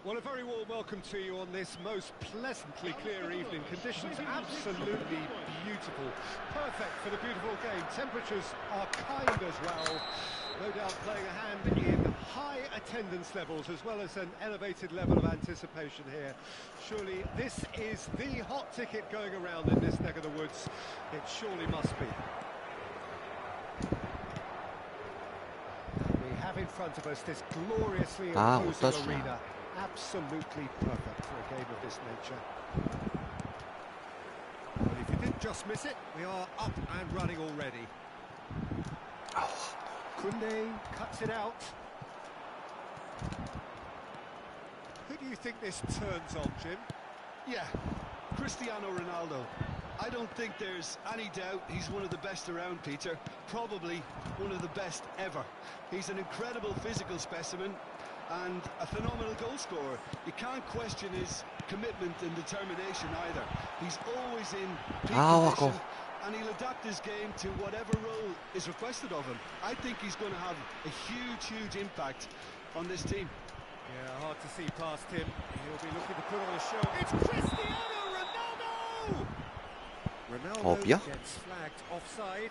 Well, a very warm welcome to you on this most pleasantly clear evening. Conditions absolutely beautiful. Perfect for the beautiful game. Temperatures are kind as well. No doubt playing a hand in high attendance levels as well as an elevated level of anticipation here. Surely this is the hot ticket going around in this neck of the woods. It surely must be. We have in front of us this gloriously imposing arena. Absolutely perfect for a game of this nature. Well, if you didn't just miss it, we are up and running already. Koundé cuts it out. Who do you think this turns on, Jim? Yeah, Cristiano Ronaldo. I don't think there's any doubt he's one of the best around, Peter. Probably one of the best ever. He's an incredible physical specimen and a phenomenal goal scorer. You can't question his commitment and determination either. He's always in peak condition, and he'll adapt his game to whatever role is requested of him. I think he's going to have a huge impact on this team. Yeah, hard to see past him. He'll be looking to put on a show. It's Cristiano Ronaldo! Ronaldo gets flagged offside.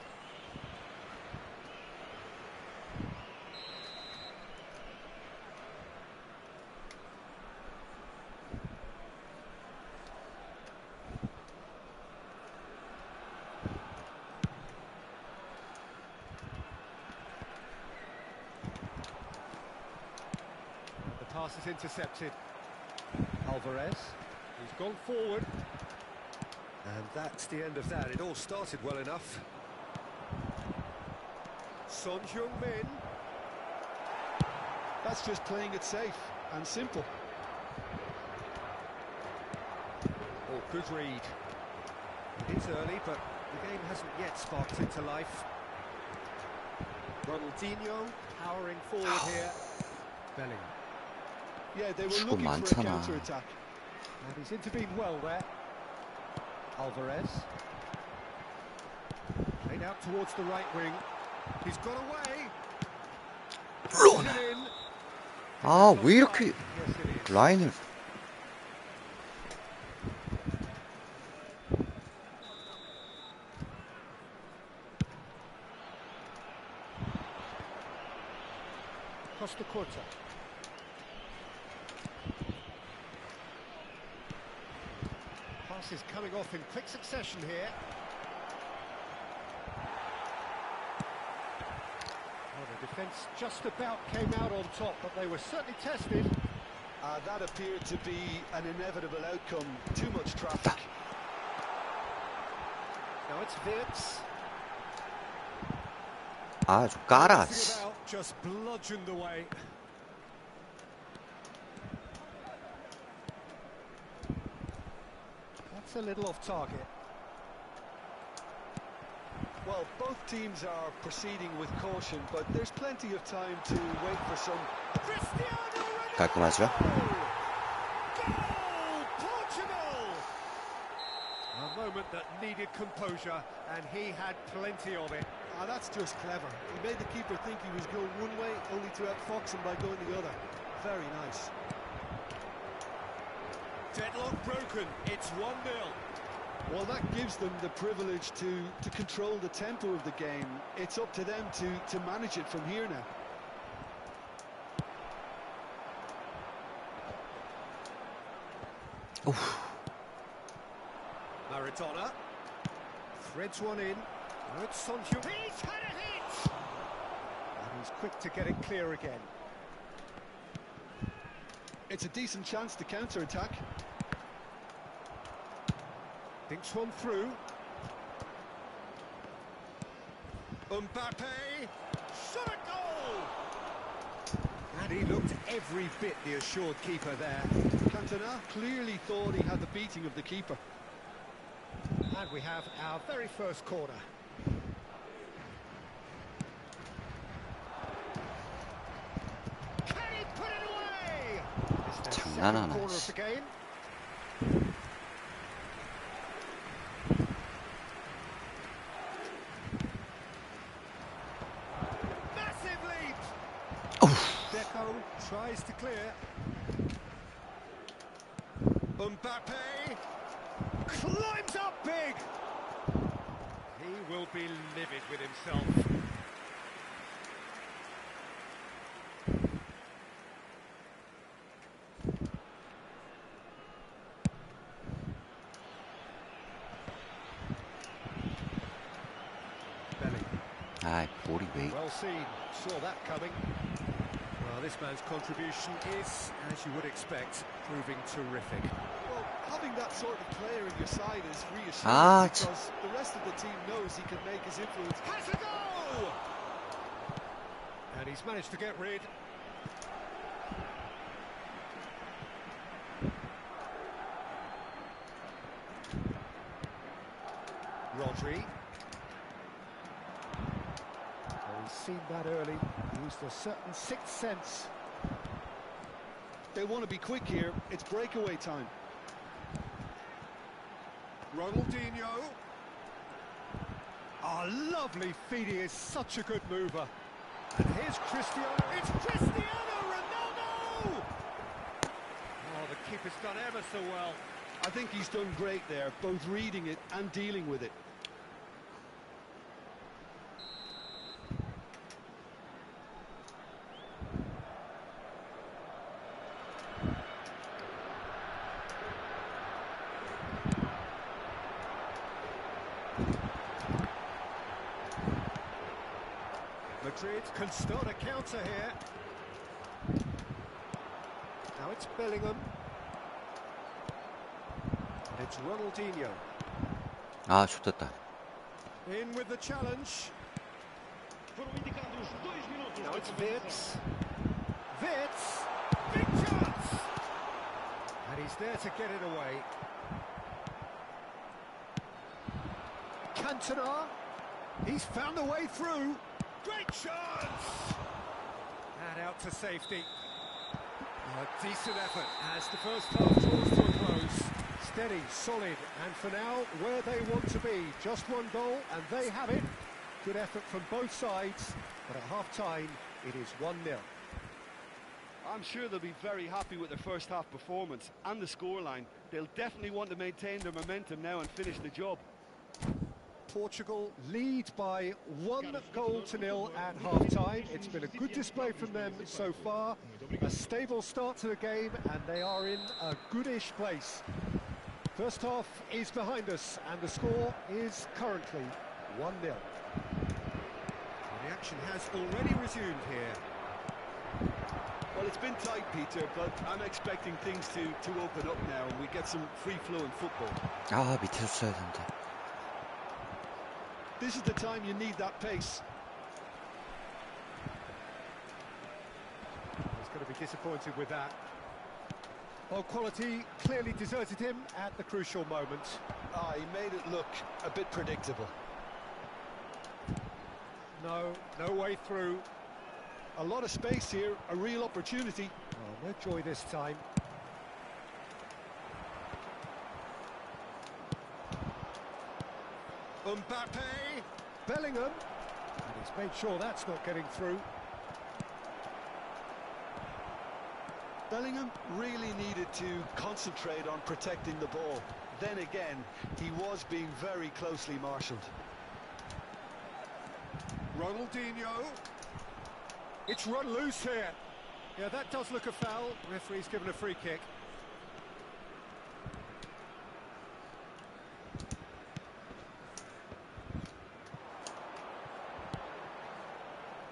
Pass is intercepted. Alvarez, he's gone forward. And that's the end of that. It all started well enough. Son Heung-min. That's just playing it safe and simple. Oh, good read. It is early, but the game hasn't yet sparked into life. Ronaldinho powering forward here. Bellingham. Yeah, they were looking for a counter-attack. And he's intervened well there. Alvarez. Played out towards the right wing. He's got away. 아, 왜 이렇게 라인을... Costa Curta. Is coming off in quick succession here. Well, the defence just about came out on top, but they were certainly tested. That appeared to be an inevitable outcome. Too much traffic. Now it's Wirtz. 아, 좀 까라. Just bludgeoned away. A little off target. Well, both teams are proceeding with caution, but there's plenty of time to wait for some. 깔끔하죠? Goal, Portugal! A moment that needed composure, and he had plenty of it. That's just clever. He made the keeper think he was going one way, only to outfox him by going the other. Very nice. Deadlock broken, it's 1-0. Well, that gives them the privilege to control the tempo of the game. It's up to them to manage it from here now. Oof. Maradona threads one in. Now it's Son Heung-min. He's had a hit! And he's quick to get it clear again. It's a decent chance to counter-attack. Thinks one through. Mbappe! Shot a goal! And he looked every bit the assured keeper there. Cantona clearly thought he had the beating of the keeper. And we have our very first corner. Can he put it away? It's the second corner of the game. Massive lead! Deco tries to clear. Mbappe climbs up big. He will be livid with himself. 아, 볼이 왜? Well seen, saw that coming. Well, this man's contribution is, as you would expect, proving terrific. Well, having that sort of player in your side is reassuring Ah, because the rest of the team knows he can make his influence. Has a go! And he's managed to get rid. Rodri. He's seen that early, used a certain sixth sense. They want to be quick here, it's breakaway time. Ronaldinho. Oh, lovely feed, he is such a good mover. And here's Cristiano, it's Cristiano Ronaldo! Oh, the keeper's done ever so well. I think he's done great there, both reading it and dealing with it. Madrid can start a counter here. Now it's Bellingham. And it's Ronaldinho. 아, 좋됐다. In with the challenge. Now it's Wirtz. Wirtz. Big chance! And he's there to get it away. Cantona. He's found a way through. Great chance! And out to safety. A decent effort as the first half draws to a close. Steady, solid, and for now, where they want to be. Just one goal, and they have it. Good effort from both sides, but at half-time, it is 1-0. I'm sure they'll be very happy with their first half performance and the scoreline. They'll definitely want to maintain their momentum now and finish the job. Portugal lead by 1-0 at half-time. It's been a good display from them so far. A stable start to the game, and they are in a goodish place. First half is behind us, and the score is currently 1-0. The action has already resumed here. Well, it's been tight, Peter, but I'm expecting things to open up now and we get some free-flowing football. 아, 밑에서 써야 된다. This is the time you need that pace. He's going to be disappointed with that. Well, quality clearly deserted him at the crucial moment. He made it look a bit predictable. No way through. A lot of space here, a real opportunity. Oh, no joy this time. Mbappe, Bellingham, and he's made sure that's not getting through. Bellingham really needed to concentrate on protecting the ball. Then again, he was being very closely marshalled. Ronaldinho. It's run loose here. Yeah, that does look a foul. Referee's given a free kick.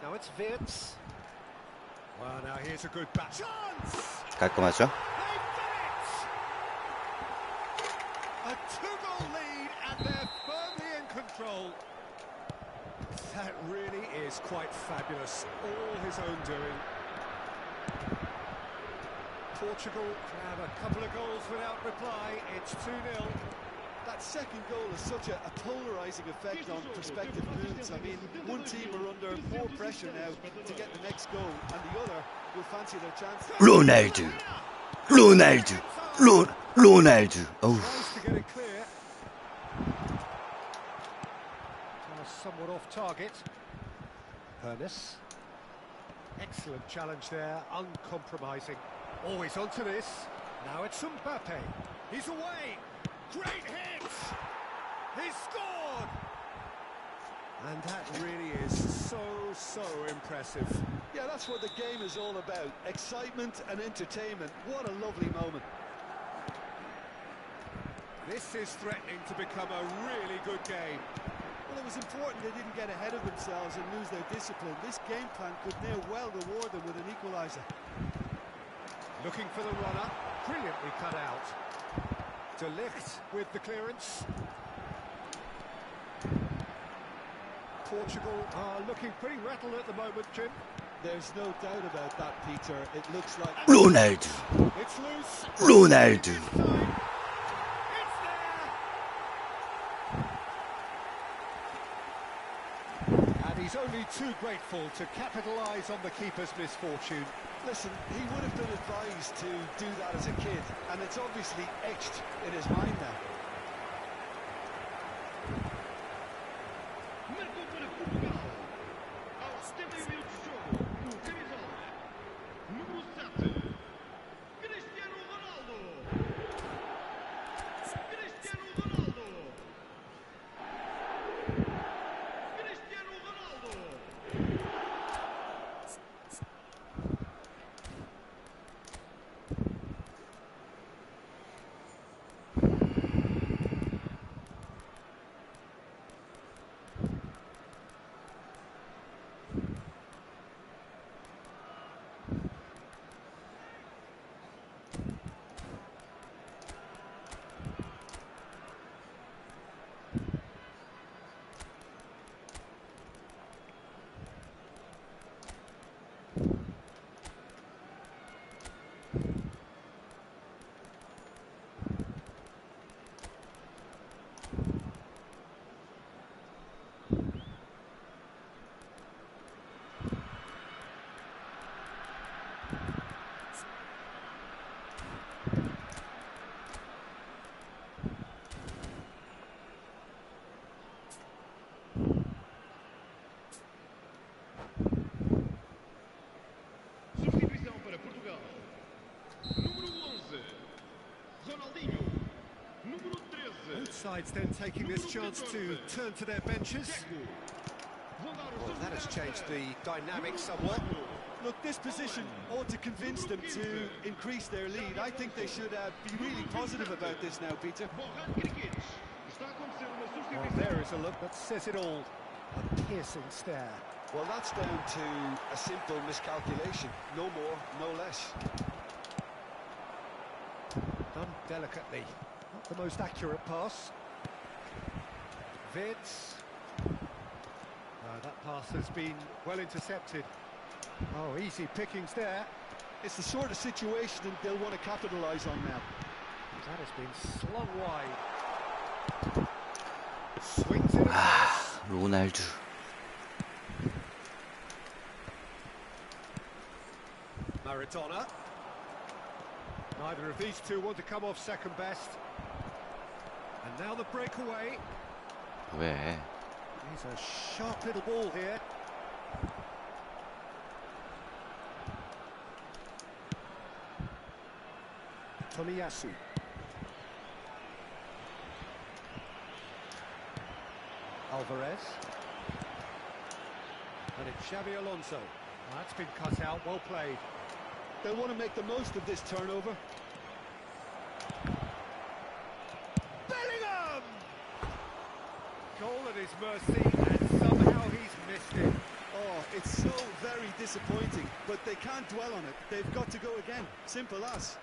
Now it's Wirtz. Well, now here's a good back. Chance! 깔끔하죠? They've done it! A two-goal lead, and they're firmly in control. That really is quite fabulous. All his own doing. Portugal have a couple of goals without reply. It's 2-0. That second goal has such a polarising effect on prospective moods. I mean, one team are under more pressure now to get the next goal, and the other will fancy their chance. 로날두. 어우. Tries to get it clear. Somewhat off target. Ernest. Excellent challenge there, uncompromising. Always onto this. Now it's Mbappe. He's away. Great hit. He's scored. And that really is so impressive. Yeah, that's what the game is all about. Excitement and entertainment. What a lovely moment. This is threatening to become a really good game. Well, it was important they didn't get ahead of themselves and lose their discipline. This game plan could now well reward them with an equaliser. Looking for the runner. Brilliantly cut out. De Ligt with the clearance. Portugal are looking pretty rattled at the moment, Jim. There's no doubt about that, Peter. It looks like... 로날두. It's loose. 로날두. It's there. And he's only too grateful to capitalise on the keeper's misfortune. Listen, he would have been advised to do that as a kid, and it's obviously etched in his mind now. Marcou para Portugal. Aos 71 minutos de jogo, o camisola número 7, Cristiano Ronaldo. Cristiano Ronaldo. Cristiano Ronaldo. Substituição para Portugal. Número 11, Ronaldinho. Número 13, Both sides then taking this chance to turn to their benches. Dzeko. Vão dar os Well, seus that has lugares. changed the dynamic somewhat. Look, this position ought to convince them to increase their lead. I think they should be really positive about this now, Peter. Borjan Krkić. Está a acontecer uma Well, substituição. there is a look that says it all. A piercing stare. Well, that's down to a simple miscalculation. No more, no less. Done delicately. Not the most accurate pass. Vids. That pass has been well intercepted. Oh, easy pickings there. It's the sort of situation that they'll want to capitalise on now. That has been slung wide. Swings it across. 로날두. Maradona. Neither of these two want to come off second best. And now the breakaway. 왜? He's a sharp little ball here. Tomiyasu. Alvarez. And it's Xabi Alonso. That's been cut out, well played. They'll want to make the most of this turnover. Bellingham! Goal at his mercy, and somehow he's missed it. Oh, it's so very disappointing, but they can't dwell on it. They've got to go again. Simple as.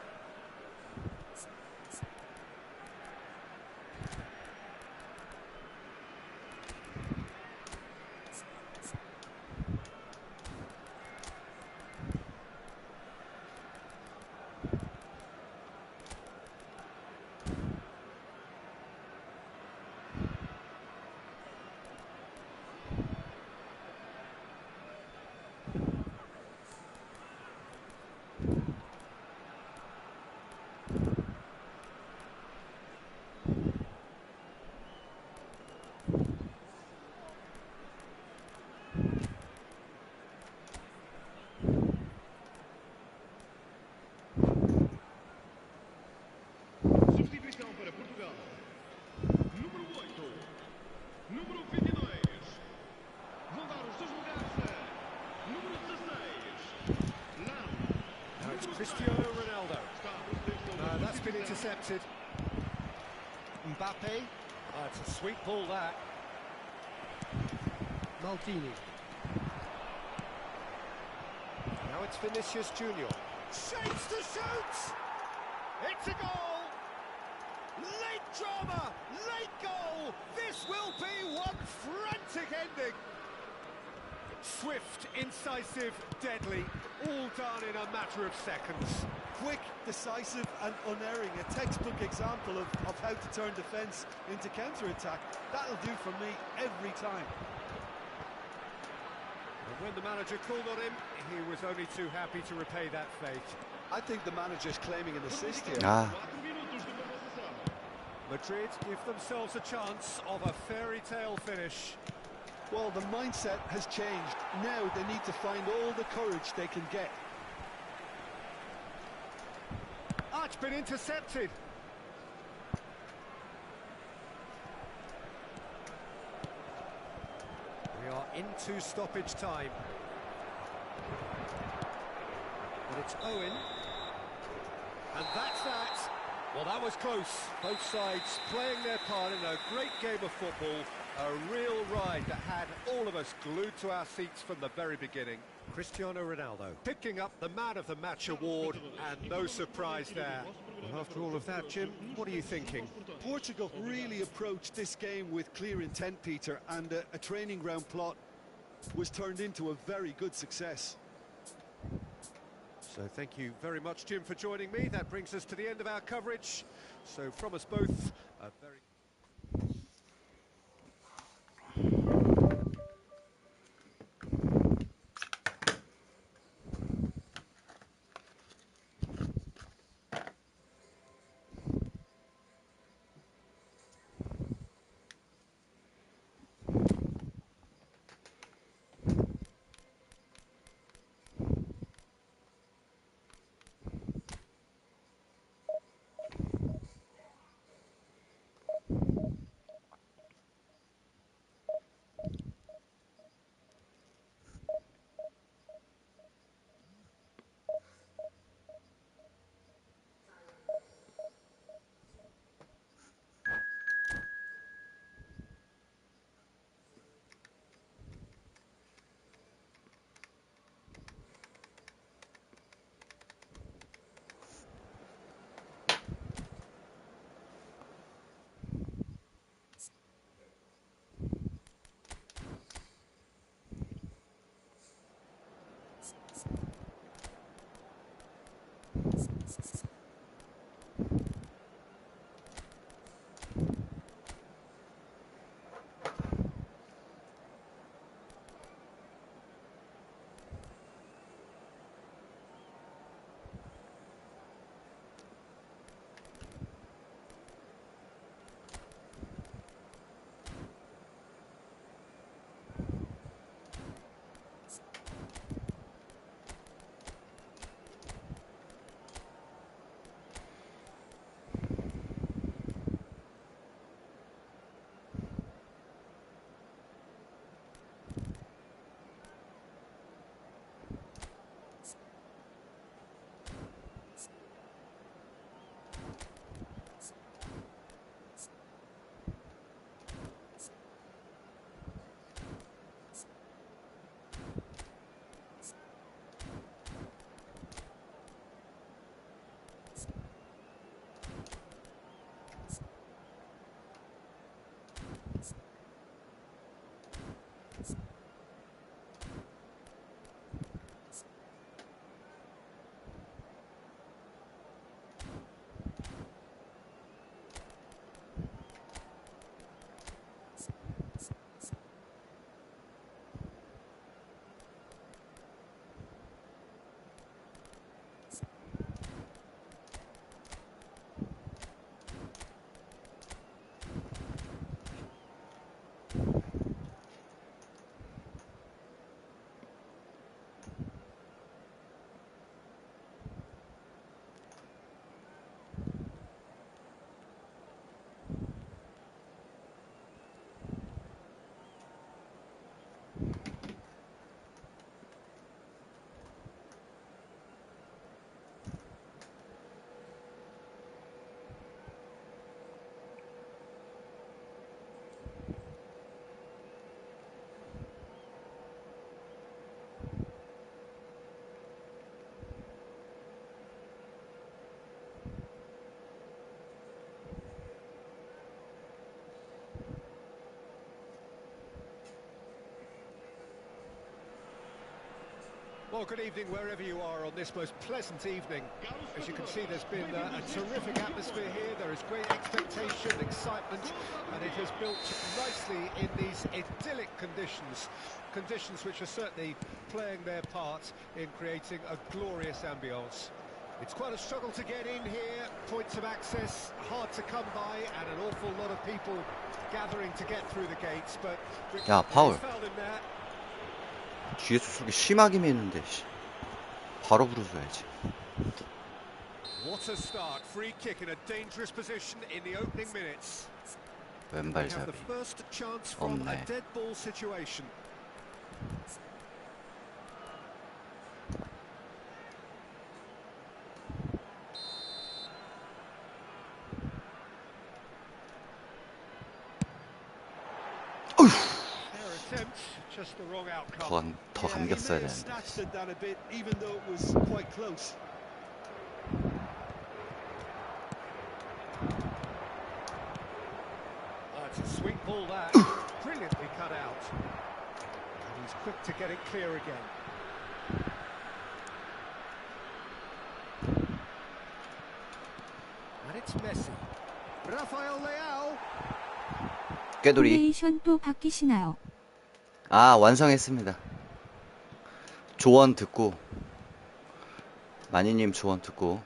deflected. Mbappe. Oh, it's a sweet ball, that. Maldini. Now it's Vinicius Junior. Shapes to shoot! It's a goal! Late drama! Late goal! This will be one frantic ending! Swift, incisive, deadly, all done in a matter of seconds. Quick, decisive and unerring. A textbook example of how to turn defence into counter-attack. That'll do for me every time. And when the manager called on him, he was only too happy to repay that fate. I think the manager's claiming an assist here. 아, 4 minutos de possessão. Madrid give themselves a chance of a fairy tale finish. Well, the mindset has changed. Now they need to find all the courage they can get. Ah, it's been intercepted. We are into stoppage time. But it's Owen. And that's that. Well, that was close. Both sides playing their part in a great game of football. A real ride that had all of us glued to our seats from the very beginning. Cristiano Ronaldo picking up the Man of the Match award, and no surprise there. Well, after all of that, Jim, what are you thinking? Portugal really approached this game with clear intent, Peter, and a training ground plot was turned into a very good success. So thank you very much, Jim, for joining me. That brings us to the end of our coverage. So from us both, a very... Well, good evening wherever you are on this most pleasant evening. As you can see, there's been a terrific atmosphere here. There is great expectation, excitement, and it has built nicely in these idyllic conditions. Conditions which are certainly playing their part in creating a glorious ambience. It's quite a struggle to get in here, points of access hard to come by, and an awful lot of people gathering to get through the gates, but 야, 파울. fouled in there. 뒤에서 저렇게 심하게 미는데 씨. 바로 부르줘야지. What a start, free kick in a dangerous position in the opening minutes. We have 왼발잡이. the first chance from a 없네. dead ball situation. Their attempt, just the wrong outcome. 더 Yeah, he may 감겼어야 have 되는데. snatched at that a bit, even though it was quite close. It's a sweet ball that, brilliantly cut out. And he's quick to get it clear again. And it's Messi. Rafael Leao. 꾀돌이. 포메이션 또 바뀌시나요? 아, 완성했습니다. 조언 듣고 마니님 조언 듣고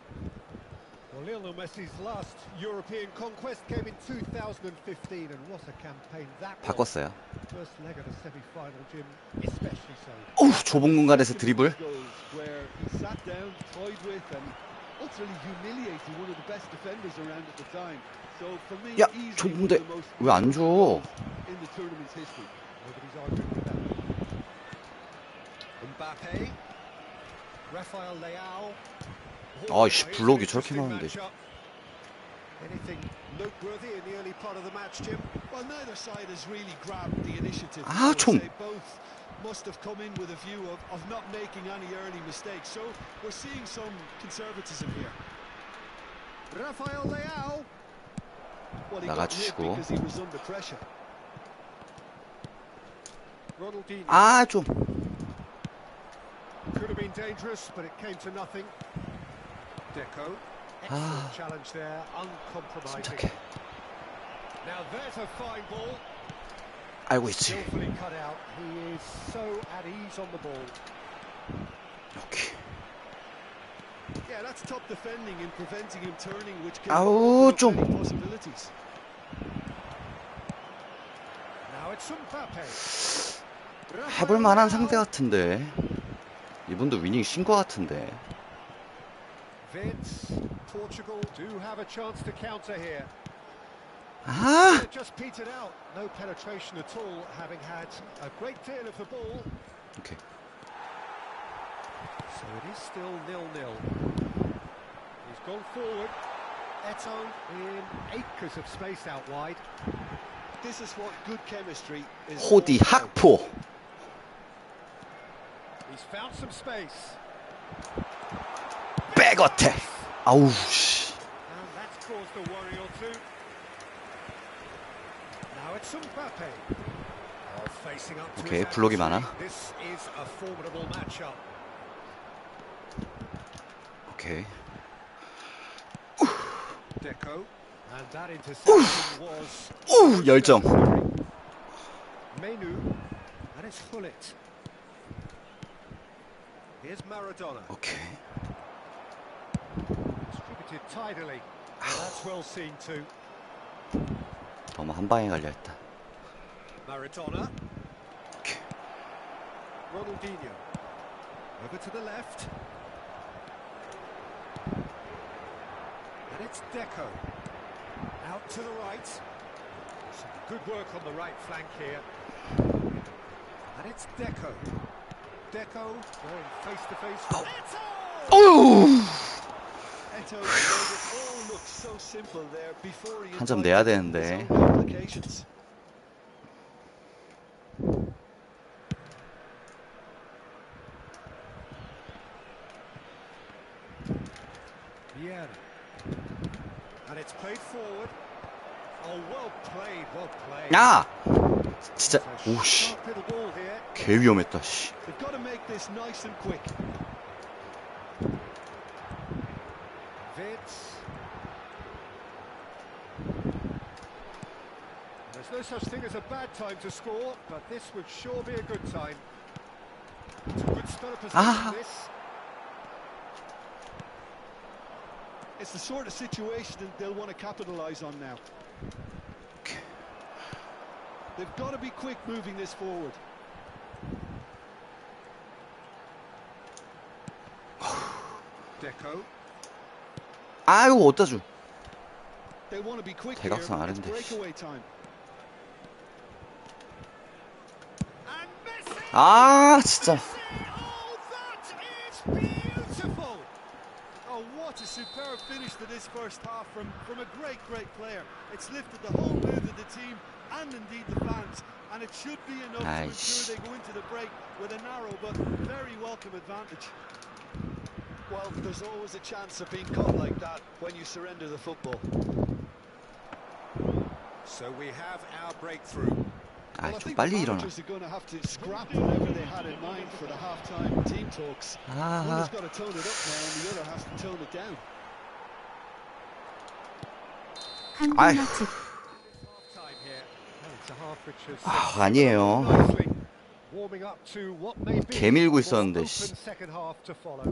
Well, Lionel Messi's last European conquest came in 2015, and what a campaign that was. 바꿨어요. First leg of the semi-final, Jim, especially so. 어우, 좁은 공간에서 드리블. Goals where he sat down, toyed with, and utterly humiliated one of the best defenders around at the time. So for me, 야, easily 좁은데 one of the most 왜 안 줘? in the tournament's history. Nobody's arguing with that. Mbappe, Rafael Leao. 아이씨, Here's 블록이 an 저렇게 interesting 나오는데. matchup. Anything noteworthy in the early part of the match, Jim? Well, neither side has really grabbed the initiative. 아, I would 좀. say both must have come in with a view of not making any early mistakes. So we're seeing some conservatism here. Rafael Leao. Well, he got hit 나가주시고. because he was under pressure. Ronaldinho. 아, 좀. Could have been dangerous, but it came to nothing. Deco. Excellent challenge there, uncompromising. 침착해. Now there's a fine ball. 알고 있지. Skillfully cut out. He is so at ease on the ball. 오케이. Yeah, that's top defending and preventing him turning, which can 아우, open up 좀. many possibilities. Now it's Mbappe. 해볼 만한 상대 같은데. 이분도 위닝 쉰 거 같은데. Vince, Portugal do have a chance to counter here. 아! It just petered out. No penetration at all, having had a great deal of the ball. 오케이. So it is still 0-0. He's gone forward. Eto'o in acres of space out wide. This is what good chemistry is. 호디 all about. 학포. He's found some space. 백어택. 아우 씨. And that's caused a worry or two. Now it's Mbappe. Oh, facing up to 오케이, his 블록이 adversary. 많아. This is a formidable matchup. 오케이. Deco. And that interception was 우, 열정. Menu. And it's Hullet. Here's Maradona. 오케이. Distributed tidily. Well, that's well seen too. 너무 한 방에 갈려 했다. Maradona. 오케이. Ronaldinho. Over to the left. And it's Deco. Out to the right. Some good work on the right flank here. And it's Deco. Deco going face to face with Eto'o! 어우. Eto'o made it all look so simple there before he 한점 내야 invited 되는데. his own complications. Vieira. And it's played forward. Oh, well played, well played. 야! 진짜 오씨 개 위험했다 씨. They've got to make this nice and quick. Vitz. There's no such thing as a bad time to score, but this would sure be a good time. It's a good spell of possession, this. It's the sort of situation that they'll want to capitalise on now. They've got to be quick moving this forward. Deco. 아이고 어디다 줘. They want to be quick here. 대각선 It's 아닌데. breakaway time. And Messi! 아 진짜. Oh, that is beautiful! Oh, what a superb finish to this first half from a great player. It's lifted the whole mood of the team and indeed the fans, and it should be enough to ensure they go into the break with a narrow but very welcome advantage. Well, there's always a chance of being caught like that when you surrender the football. So we have our breakthrough. 아 Well, I 좀 think 빨리 the 일어나. managers are going to have to scrap whatever they had in mind for the half-time team talks. One 아 has got to tone it up now, and the other has to tone it down. 아휴. Half-time here. Oh, it's a half which has 아, 아니에요. nicely. Warming up to what may be 개 밀고 a more 있었는데, open 씨. second half to follow.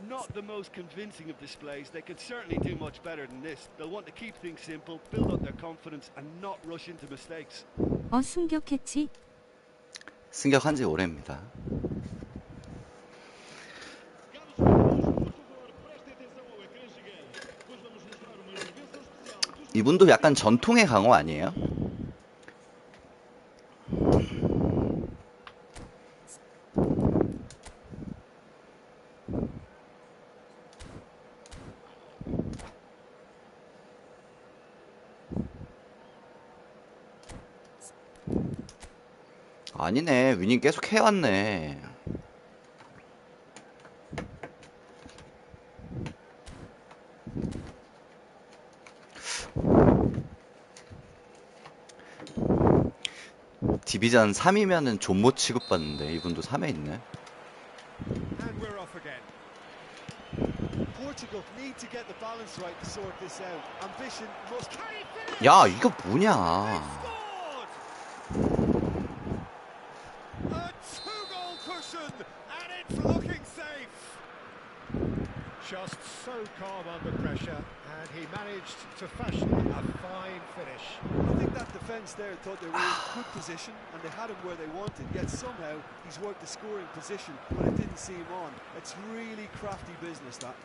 Not the most convincing of displays. They could certainly do much better than this. They'll want to keep things simple, build up their confidence, and not rush into mistakes. 승격했지? 승격한 지 오래입니다. 이분도 약간 전통의 강호 아니에요? 아니네, 위닝 계속 해왔네. 디비전 3이면은 존모 취급받는데 이분도 3에 있네. And we're off again. Portugal need to get the balance right to sort this out. Ambition must. 야, 이거 뭐냐? A two-goal cushion, and it's looking safe. Just so calm under pressure, and he managed to fashion a fine finish. I think that defence there thought they were in good position and they had him where they wanted. Yet somehow he's worked the scoring position when it didn't see him on. It's really crafty business that.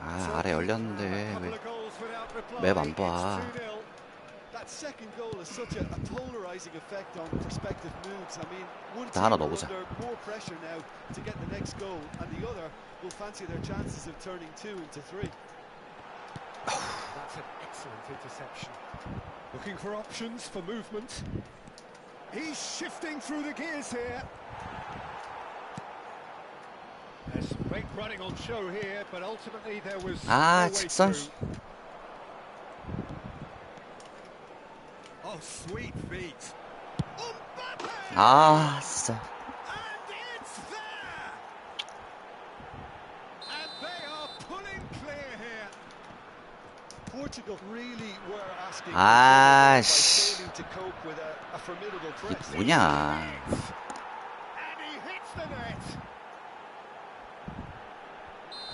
아, 아래 열렸는데 A couple 왜 of goals without reply. 맵 안 It's 봐? 2-0. That second goal has such a polarising effect on prospective moves. I mean, one 나 team 하나 are 넣어보자. under more pressure now to get the next goal, and the other will fancy their chances of turning 2 into 3. That's an excellent interception. Looking for options for movement. He's shifting through the gears here. There's great running on show here, but ultimately there was 아, no way 직선. through. Oh, sweet feet. Mbappe! 아, 진짜. And it's there! And they are pulling clear here. Portugal really were asking 아, by 씨. failing to cope with a formidable press. 뭐냐? And he hits the net.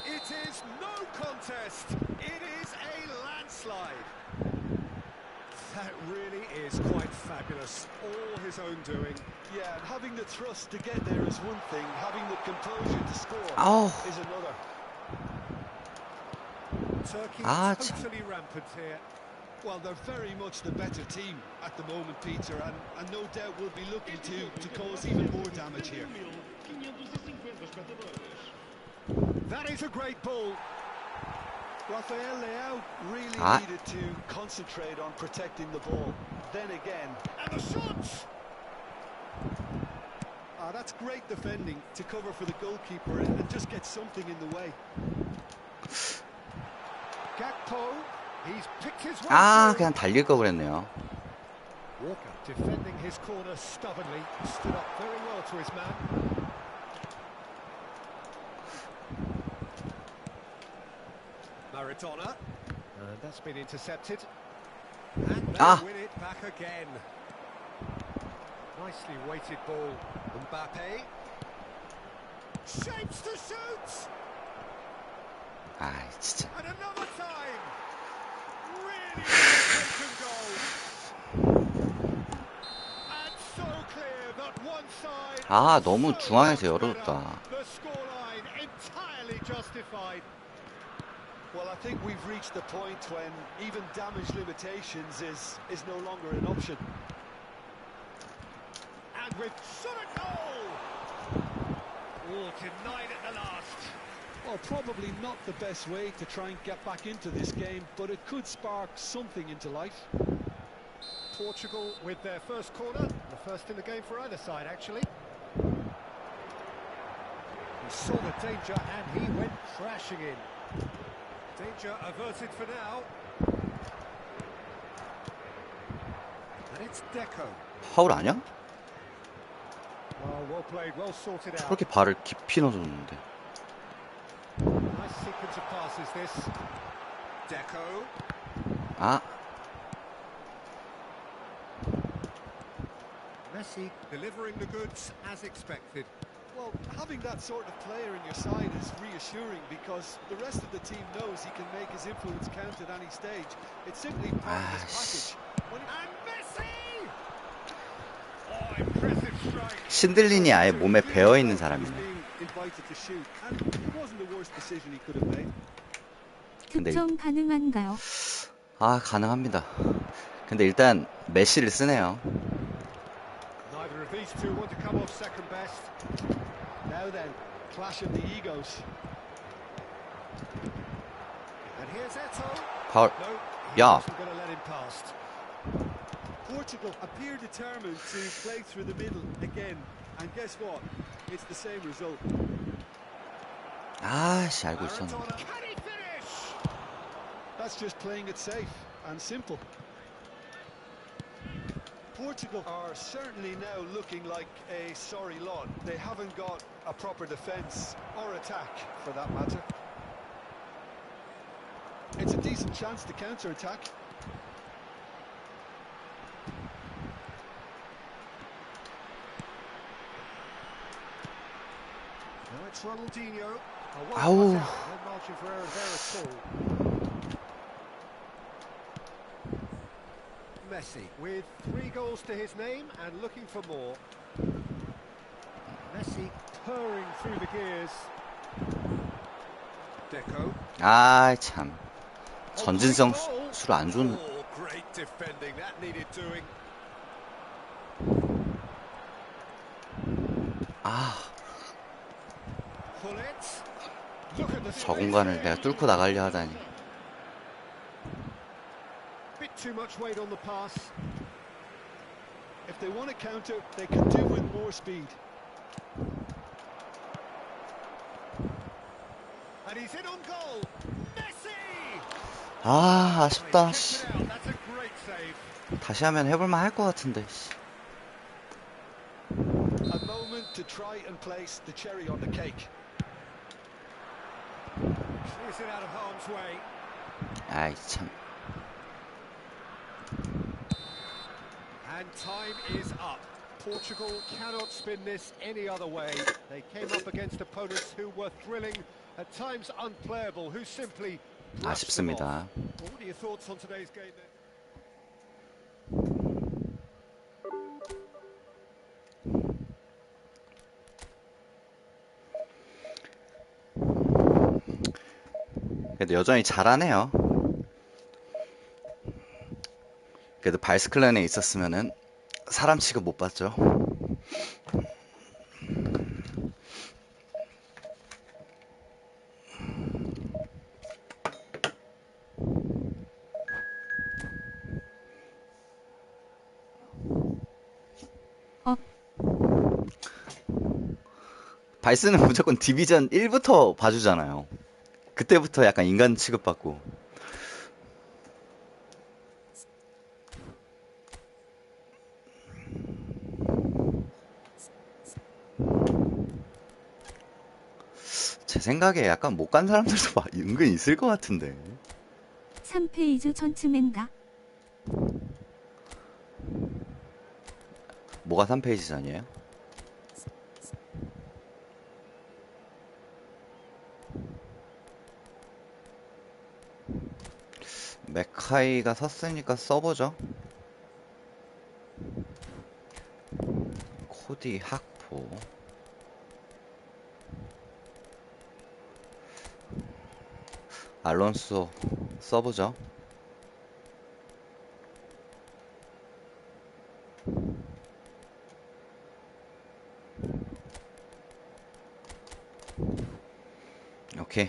It is no contest. It is a landslide. That really is quite fabulous. All his own doing. Yeah, and having the thrust to get there is one thing. Having the composure to score 아우. is another. Turkey 아, 참. totally rampant here. Well, they're very much the better team at the moment, Peter, and no doubt will be looking to cause even more damage here. 550 espectadores. That is a great ball. Rafael Leao really Ah. needed to concentrate on protecting the ball. Then again, And the shot! that's great defending to cover for the goalkeeper and just get something in the way. Gakpo, he's picked his way 아, through. 그냥 달릴 걸 그랬네요. Walker defending his corner stubbornly, stood up very well to his man. Maradona, and that's been intercepted. And they win it back again. Nicely weighted ball. Mbappe. Shapes to shoot! 아, 진짜. And another time! Really taken goal! And so clear that one side... 아, 너무 so 중앙에서 much better. 열어줬다. The scoreline entirely justified. Well, I think we've reached the point when even damage limitations is no longer an option. And with shot at goal! Oh, denied at the last. Well, probably not the best way to try and get back into this game, but it could spark something into life. Portugal with their first corner, the first in the game for either side, actually. He saw the danger and he went crashing in. Danger averted for now. And it's Deco. 파울 아니야? Well played, well sorted out. 저렇게 발을 깊이 넣어줬는데. Nice sequence of passes this. Deco. 아, Messi delivering the goods as expected. Well, having that sort of player in your side is reassuring because the rest of the team knows he can make his influence count at any stage. It's simply part of his package. And Messi! Oh, impressive strike. 신들린이 아예 몸에 배어있는 사람이네. Being invited to shoot, and it wasn't the worst decision he could have made. 근데 특정 가능한가요? 아, 가능합니다. 근데 일단 메시를 쓰네요. Neither of these two want to come off second best. Now then, clash of the egos. And here's Eto'o. 파울. No, he Yeah. wasn't going to let him past. Portugal appear determined to play through the middle again, and guess what? It's the same result. 아씨, 알고 있었는데. Maradona, can he finish? That's just playing it safe and simple. Portugal are certainly now looking like a sorry lot. They haven't got a proper defence or attack, for that matter. It's a decent chance to counter-attack. Now it's Ronaldinho. Ow. No margin for error there at all. Messi with 3 goals to his name and looking for more. Messi purring through the gears. Deco. 아, 참. 전진성 수를 안 좋은. Oh, great defending. That needed doing. 아, Pull it. Look at the 저 공간을 내가 뚫고 나가려 하다니. Bit too much weight on the pass. If they want to counter, they can do with more speed. And he's in on goal. Messi! 아, 아쉽다. Kept 씨. it out. That's a great save. 다시 하면 해볼만 할 것 같은데. 씨. A moment to try and place the cherry on the cake. Clears it out of harm's way. 아이, 참. And time is up. Portugal cannot spin this any other way. They came up against opponents who were thrilling, at times unplayable, who simply brushed them off. 아쉽습니다. Well, what are your thoughts on today's game then? 그래도 여전히 잘하네요. 그래도 발스클랜에 있었으면은 사람 취급 못 받죠. 발스는 무조건 디비전 1부터 봐주잖아요. 그때부터 약간 인간 취급받고. 제 생각에 약간 못 간 사람들도 은근 있을 것 같은데. 3페이지 전쯤엔가? 뭐가 3페이지 전이에요? 메카이가 섰으니까 써보죠. 코디 학포. 알론소 써보죠. 오케이.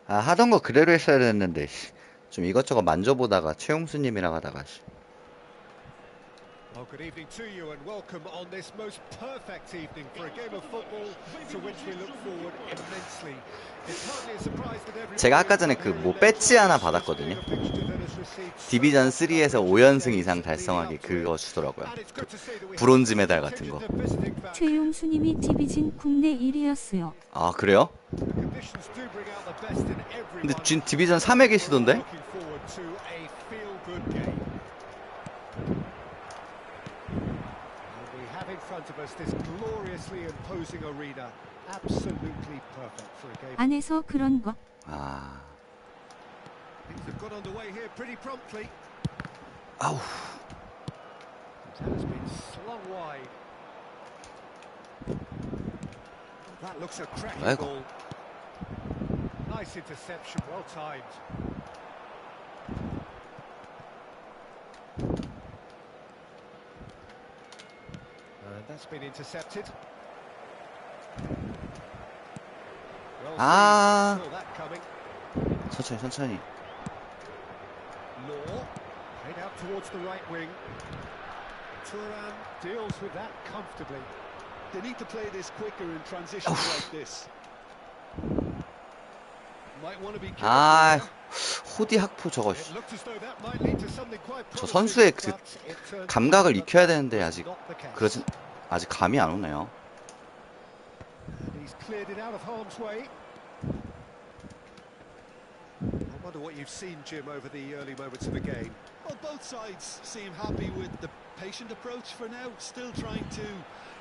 아, 하던 거 그대로 했어야 됐는데, 씨. 좀 이것저것 만져보다가 최용수님이랑 하다가, 씨. Well, good evening to you and welcome on this most perfect evening for a game of football to which we look forward immensely. It's hardly a surprise that everyone 제가 아까 전에 그 뭐 배지 하나 받았거든요. 디비전 3에서 5연승 이상 달성하기 그거 주더라고요. 그 브론즈 메달 같은 거. 최용수님이 디비진 국내 1위였어요. 아, 그래요? 근데 지금 디비전 3에 계시던데? In front of us this gloriously imposing arena, absolutely perfect for a game. 안에서 그런 거. 아, Things have got underway here pretty promptly. 아우. That has been slung wide. That looks a cracking 아이고. ball. Nice interception, well timed. That's been intercepted. Well Ah. saw that coming. 천천히, 천천히. Law played out towards the right wing. Turan deals with that comfortably. They need to play this quicker in transitions like this. Might want to be careful. 아, there. 호디 학포 저거. It looked as though that might lead to something quite 저 promising, 선수의 그 but it turned 감각을 out 익혀야 되는데 아직 not the case. 그러진 아직 감이 안 오네요. And he's cleared it out of harm's way. I wonder what you've seen, Jim, over the early moments of the game. Well, both sides seem happy with the patient approach for now, still trying to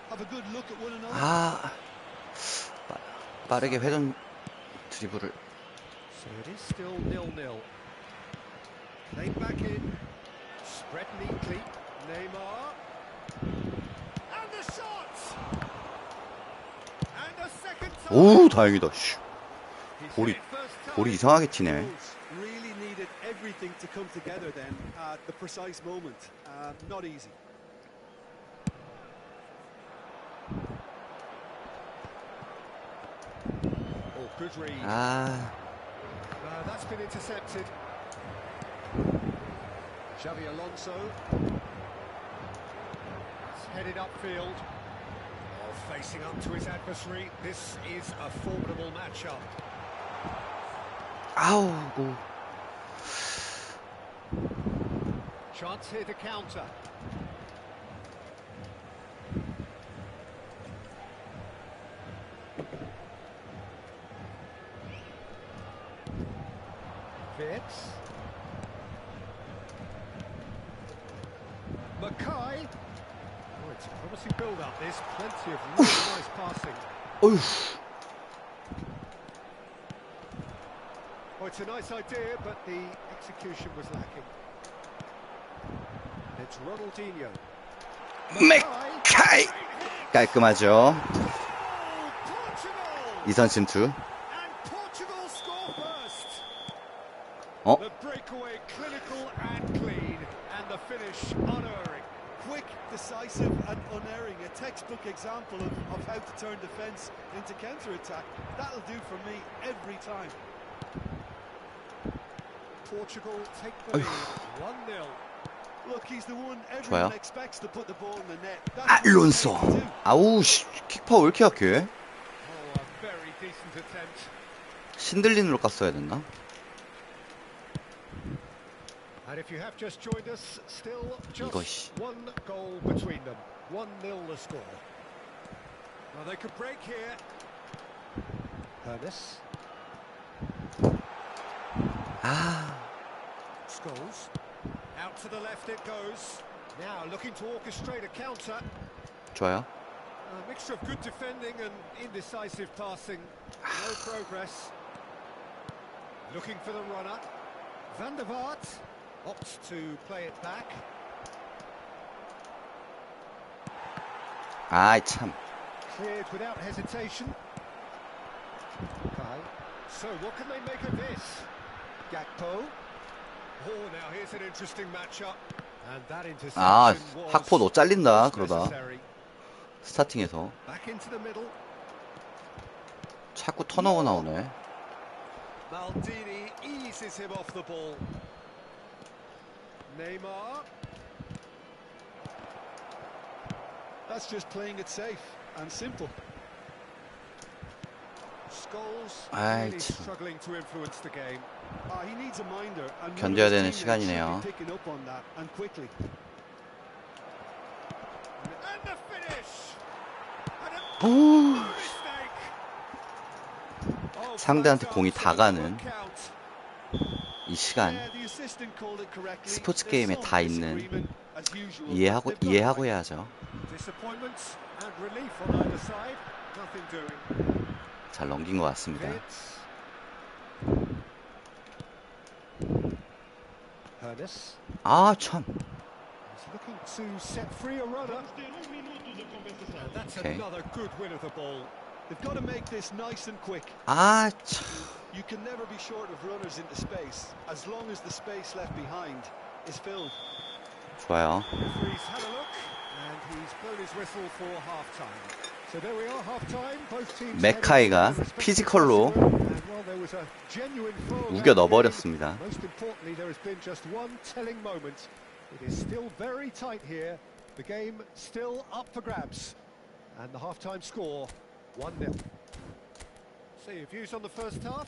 have a good look at one another. 아, 빠르게 회전 드리블을. So it is still 0-0. Played back in, spread neatly. Neymar, and the shot, and a second time. 오, 다행이다. 씨. He's 볼이 hit it first time. 볼이 이상하게 튀네. Really needed everything to come together then at the precise moment. Not easy. Oh, good read. 아, That's been intercepted. Xavi Alonso. It's headed upfield. Oh, facing up to his adversary. This is a formidable matchup. 아우, 뭐. Chance here to counter. Fitz. Mackay. Oh, it's a promising build-up. This plenty of really nice passing. 어휴. Oh, it's a nice idea, but the execution was lacking. It's Ronaldinho. 메카이. 깔끔하죠. Oh, Portugal! 이선 침투. And Portugal score first. 어? The breakaway clinical and clean, and the finish unerring. Quick, decisive and unerring. A textbook example of how to turn defence into counter-attack. That'll do for me every time. Portugal take the lead, 1-0. Look, he's the one 좋아요. everyone expects to put the ball in the net. That's 알론소. what he's to do. 아우, 씨, 킥파워 왜 이렇게 약해? Oh, a very decent attempt. 신들린으로 깠어야 됐나? And if you have just joined us, still 이것이. just one goal between them. 1-0 the score. Well, they could break here. Ernest. 아, Scholes. Out to the left it goes. Now looking to orchestrate a counter. 좋아요. A mixture of good defending and indecisive passing. No progress. Looking for the runner. Van der Vaart opts to play it back. 아이 참. Cleared without hesitation. Kai. So what can they make of this? Gakpo. Oh, now here's an interesting matchup. And that interception 아, was 학포 너 잘린다 그러다. necessary. 스타팅에서 Back into the middle. 자꾸 턴오버 나오네. Maldini eases him off the ball. Neymar. That's just playing it safe and simple. Scholes 아이 really 참. struggling to influence the game. He needs a minder, and 견뎌야 one of 되는 his teammates 시간이네요. should be picking up on that and quickly. And the finish. And a 오, mistake. Oh, 상대한테 flags 공이 up 다 for the 가는 count. 이 시간 Yeah, the assistant called it correctly. 스포츠 There's 게임에 some 다 있는 disagreement, as usual, 이해하고 but they've got it 이해하고 right. 해야죠. Disappointment and relief on either side. Nothing doing. 잘 넘긴 것 같습니다. Fitz. Ernest. 아 참. He's looking to set free a runner. And that's Okay. another good win of the ball. They've got to make this nice and quick. 아 참. You can never be short of runners into space, as long as the space left behind is filled. 좋아요. Referee's had a look and he's blown his whistle for half-time. So there we are, half-time. Both teams 맥카이가 피지컬로 우겨 넣어버렸습니다. Most importantly, there has been just one telling moment. It is still very tight here. The game still up for grabs. And the half-time score, 1-0. So your views on the first half?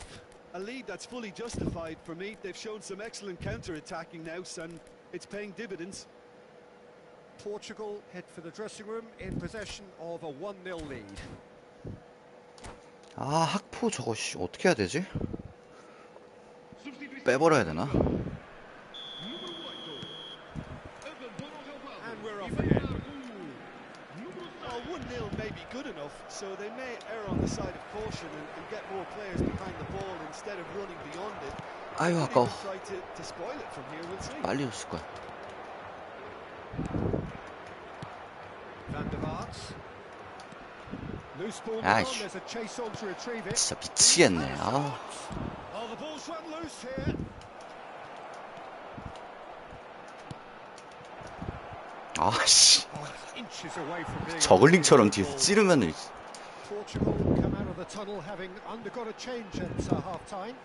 A lead that's fully justified for me. They've shown some excellent counter-attacking now, and it's paying dividends. Portugal head for the dressing room in possession of a 1-0 lead. 아 학포 저거 씨 어떻게 해야 되지? 빼버려야 되나? And we're off again. Well, 1-0 may be good enough, so they may err on the side of caution and get more players behind the ball instead of running beyond it. 아유 Could 아까워. even try to spoil it from here, we'll see. 빨리 줬을 거야. Van der Vaart. Loose ball. 아이, There's a chase on to retrieve it. 진짜 미치겠네. 아, Oh, the ball's run loose here. 아씨. Oh, it's inches away from being 저글링처럼 뒤에서 찌르면은 Portugal come out of the tunnel having undergone a change at half-time.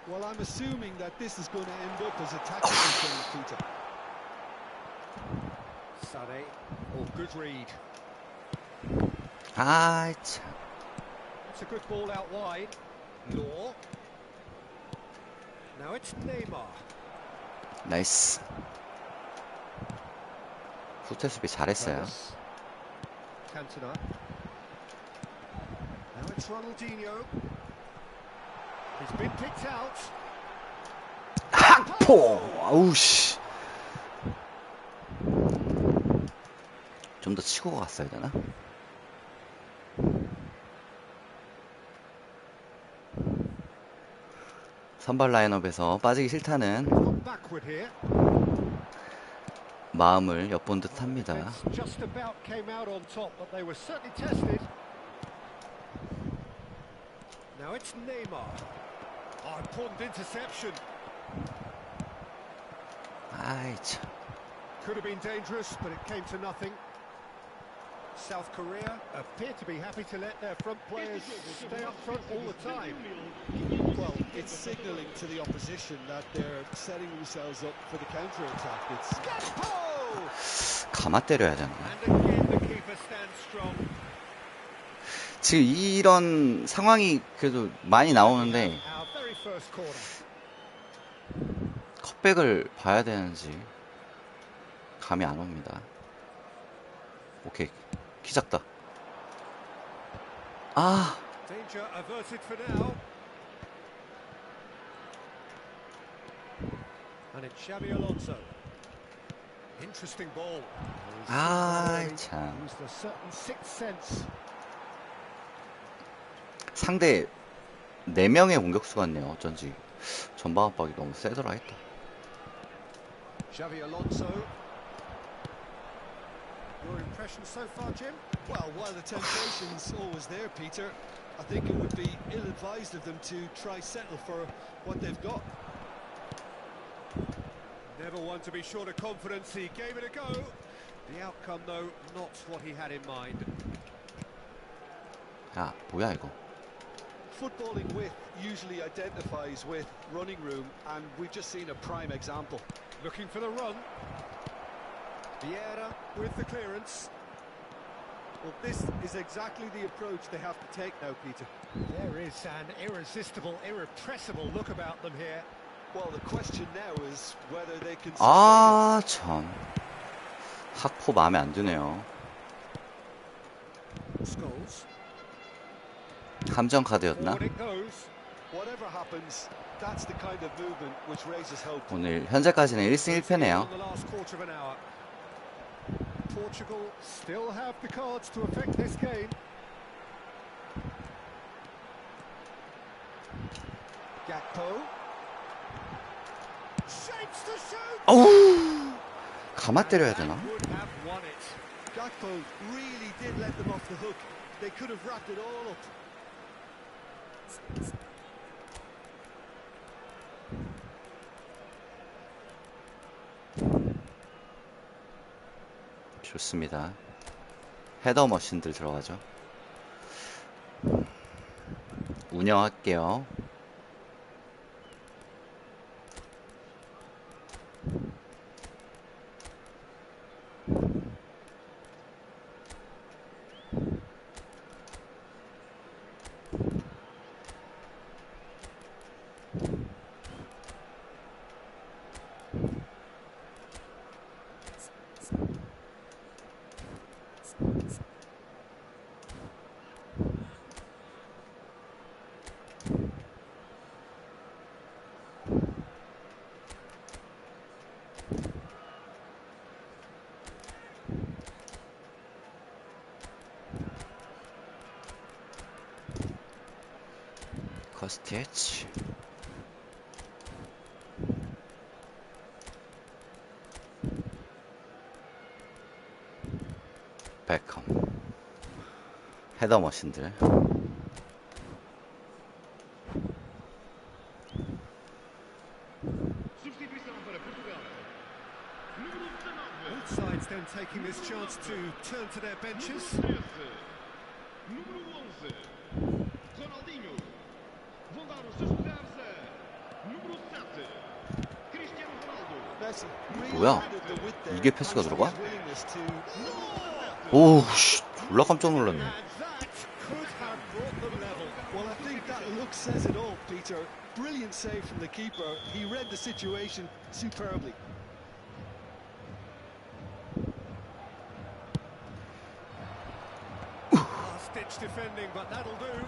Well, I'm assuming that this is going to end up as a tactical change, Peter. Sané. Oh, good read. 아 참. It's a good ball out wide. Law. Now it's Neymar. 나이스. 후퇴 수비 잘했어요. Ramos. Cantona. Now it's Ronaldinho. He's been picked out. 학포. 아우 씨. 좀 더 치고 갔어야 되나? 선발 라인업에서 빠지기 싫다는 Gone backward here. 마음을 엿본 듯 합니다. Defence just about came out on top, but they were certainly tested. Now it's Neymar. Oh, important interception. 아이 참. Could have been dangerous, but it came to nothing. South Korea appear to be happy to let their front players stay up front all the time. Well, it's signalling to the opposition that they're setting themselves up for the counter-attack. It's Gakpo! 가마 때려야 되나? And again the keeper stands strong. 지금 이런 상황이 그래도 많이 나오는데 Our very first corner. 컵백을 봐야 되는지 감이 안 옵니다. 오케이, 키 작다. 아, Danger averted for now. And it's Xabi Alonso. Interesting ball. 아이 참. Used a certain sixth sense. 상대 4명의 공격수가 있네요. 어쩐지 전방 압박이 너무 세더라 했다. Xabi Alonso. Your impression so far, Jim? Well, while the temptation's always there, Peter, I think it would be ill-advised of them to try settle for what they've got. Never one to be short of confidence. He gave it a go. The outcome, though, not what he had in mind. 야, 뭐야 이거. Footballing width usually identifies with running room, and we've just seen a prime example. Looking for the run. Vieira with the clearance. Well, this is exactly the approach they have to take now, Peter. There is an irresistible, irrepressible look about them here. Well, the question now is whether they can 아, 참. 학포 마음에 안 드네요. Scholes. 함정 카드였나? Forward it goes. whatever happens, that's the kind of movement which raises hope. 오늘 현재까지는 1승 1패네요. On the last quarter of an hour. Portugal still have the cards to affect this game. Gakpo. Shapes to shoot. 어우, 가마 때려야 되나? Would have won it. Gakpo really did let them off the hook. They could have wrapped it all up. 좋습니다. 헤더 머신들 들어가죠. 운영할게요. 커스티치. 베컴. 헤더 머신들. Substituição para Portugal. Número 19. Both sides then taking this chance to turn to their benches. Número 13. Número 11. Ronaldinho. Vão dar os seus lugares a número 7. Cristiano Ronaldo. Messi really 뭐야? added the width there, 이게 패스가 and 들어가? his willingness to 오우, 씨, 졸라 깜짝 놀랐네. And that could have brought them level. Well, I think that look says it all, Peter. Brilliant save from the keeper. He read the situation superbly. Last-ditch defending, but that'll do.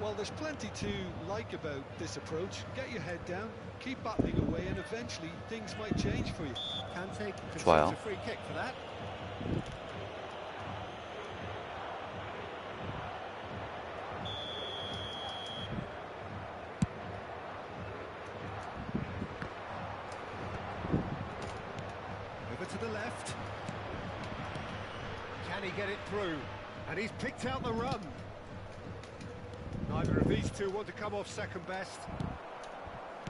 Well, there's plenty to like about this approach. Get your head down, keep battling away, and eventually things might change for you. Kante 좋아요. concedes a free kick for that. Over to the left. Can he get it through? And he's picked out the run. Neither of these two want to come off second best.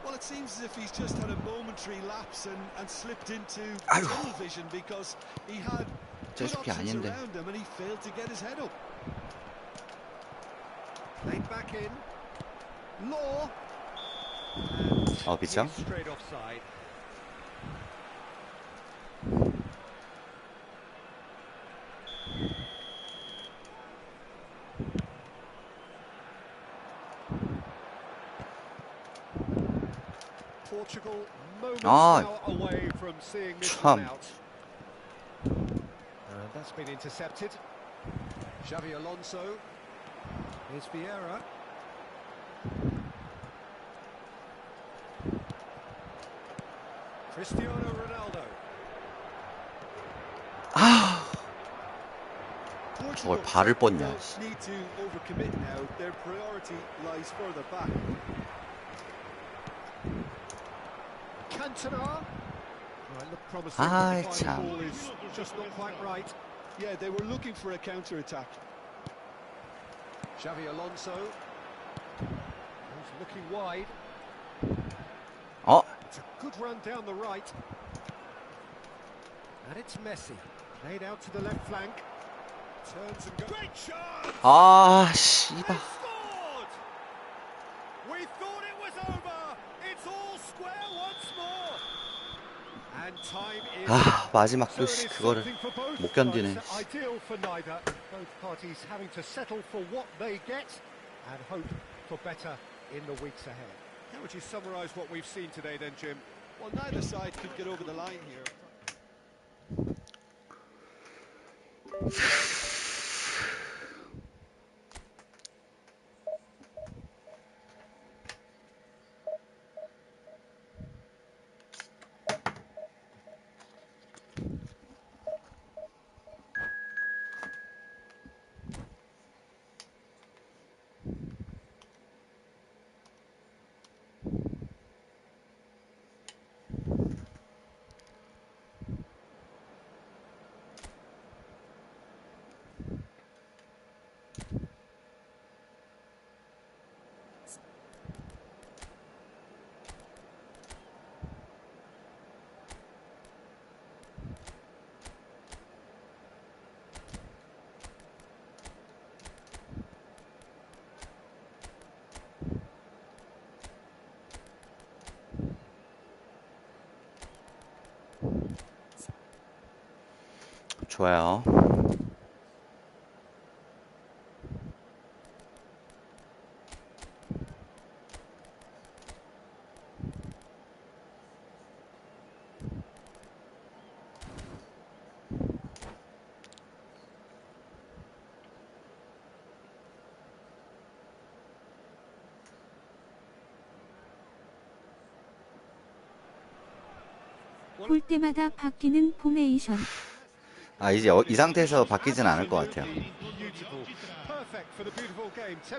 Well, it seems as if he's just had a momentary lapse and slipped into 아유. tunnel vision because he had good 저렇게 options 아닌데. around him and he failed to get his head up. Played back in. Law. And 비짱? he's straight offside. Portugal moments Ah, now away from seeing this 참. one out. And that's been intercepted. Xavi Alonso. Here's Vieira. Cristiano Ronaldo. 아, Portugal 저걸 발을 뻗냐. don't need to overcommit now. Their priority lies further back. Cantona. Right, look promising. 아이, but the 참. final ball is just not quite right. Yeah, they were looking for a counter-attack. Xavi Alonso. He's looking wide. 어, It's a good run down the right. And it's Messi. Played out to the left flank. Turns and goes. Great shot! 아, 씨발. They scored! We thought it was over. It's all square once more. And time is 아, 마지막 So 또 it is 그거를 something for both, 못 견디네. but it's ideal for neither. Both parties having to settle for what they get and hope for better in the weeks ahead. How would you summarise what we've seen today then, Jim? Well, neither side could get over the line here. 좋아요. 볼 때마다 바뀌는 포메이션. 아, 이제 이 상태에서 바뀌진 않을 것 같아요.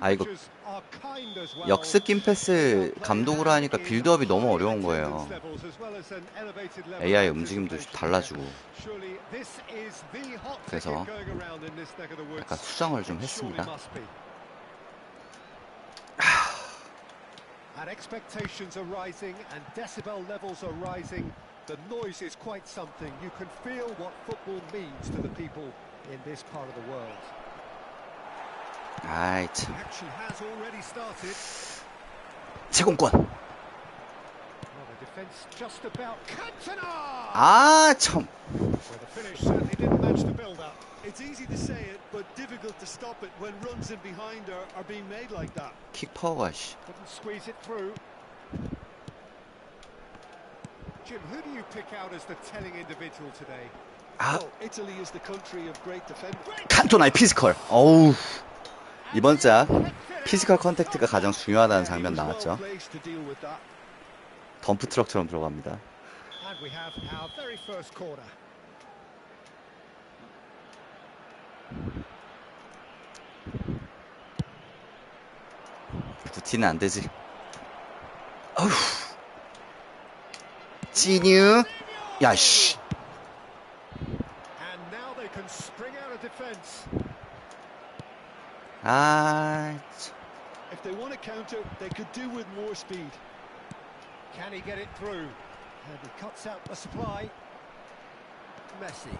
아, 이거 역습 긴 패스 감독으로 하니까 빌드업이 너무 어려운 거예요. AI 움직임도 달라지고. 그래서 약간 수정을 좀 했습니다. And expectations are rising and decibel levels are rising. The noise is quite something. You can feel what football means to the people in this part of the world. 아이, 참. Action has already started. 제공권. Well, the defense just about. Cantona! 아, 참. Well, the finish certainly didn't match the build-up. It's easy to say it, but difficult to stop it when runs in behind are being made like that. 킥 파워가, 씨. Couldn't squeeze it through. Jim, who do you pick out as the telling individual today? 아, Well, Italy is the country of great defenders. 칸토나의 피지컬. 어우. 이번 작 피지컬 컨택트가 가장 중요하다는 장면 Well 나왔죠. placed to deal with that. 덤프 트럭처럼 들어갑니다. And we have our very first corner. 부티는 안 되지. 어휴. 진유. 야, 씨. And now they can spring out of defence. 아, 참. If they want to counter, they could do with more speed. Can he get it through? And he cuts out the supply. Messi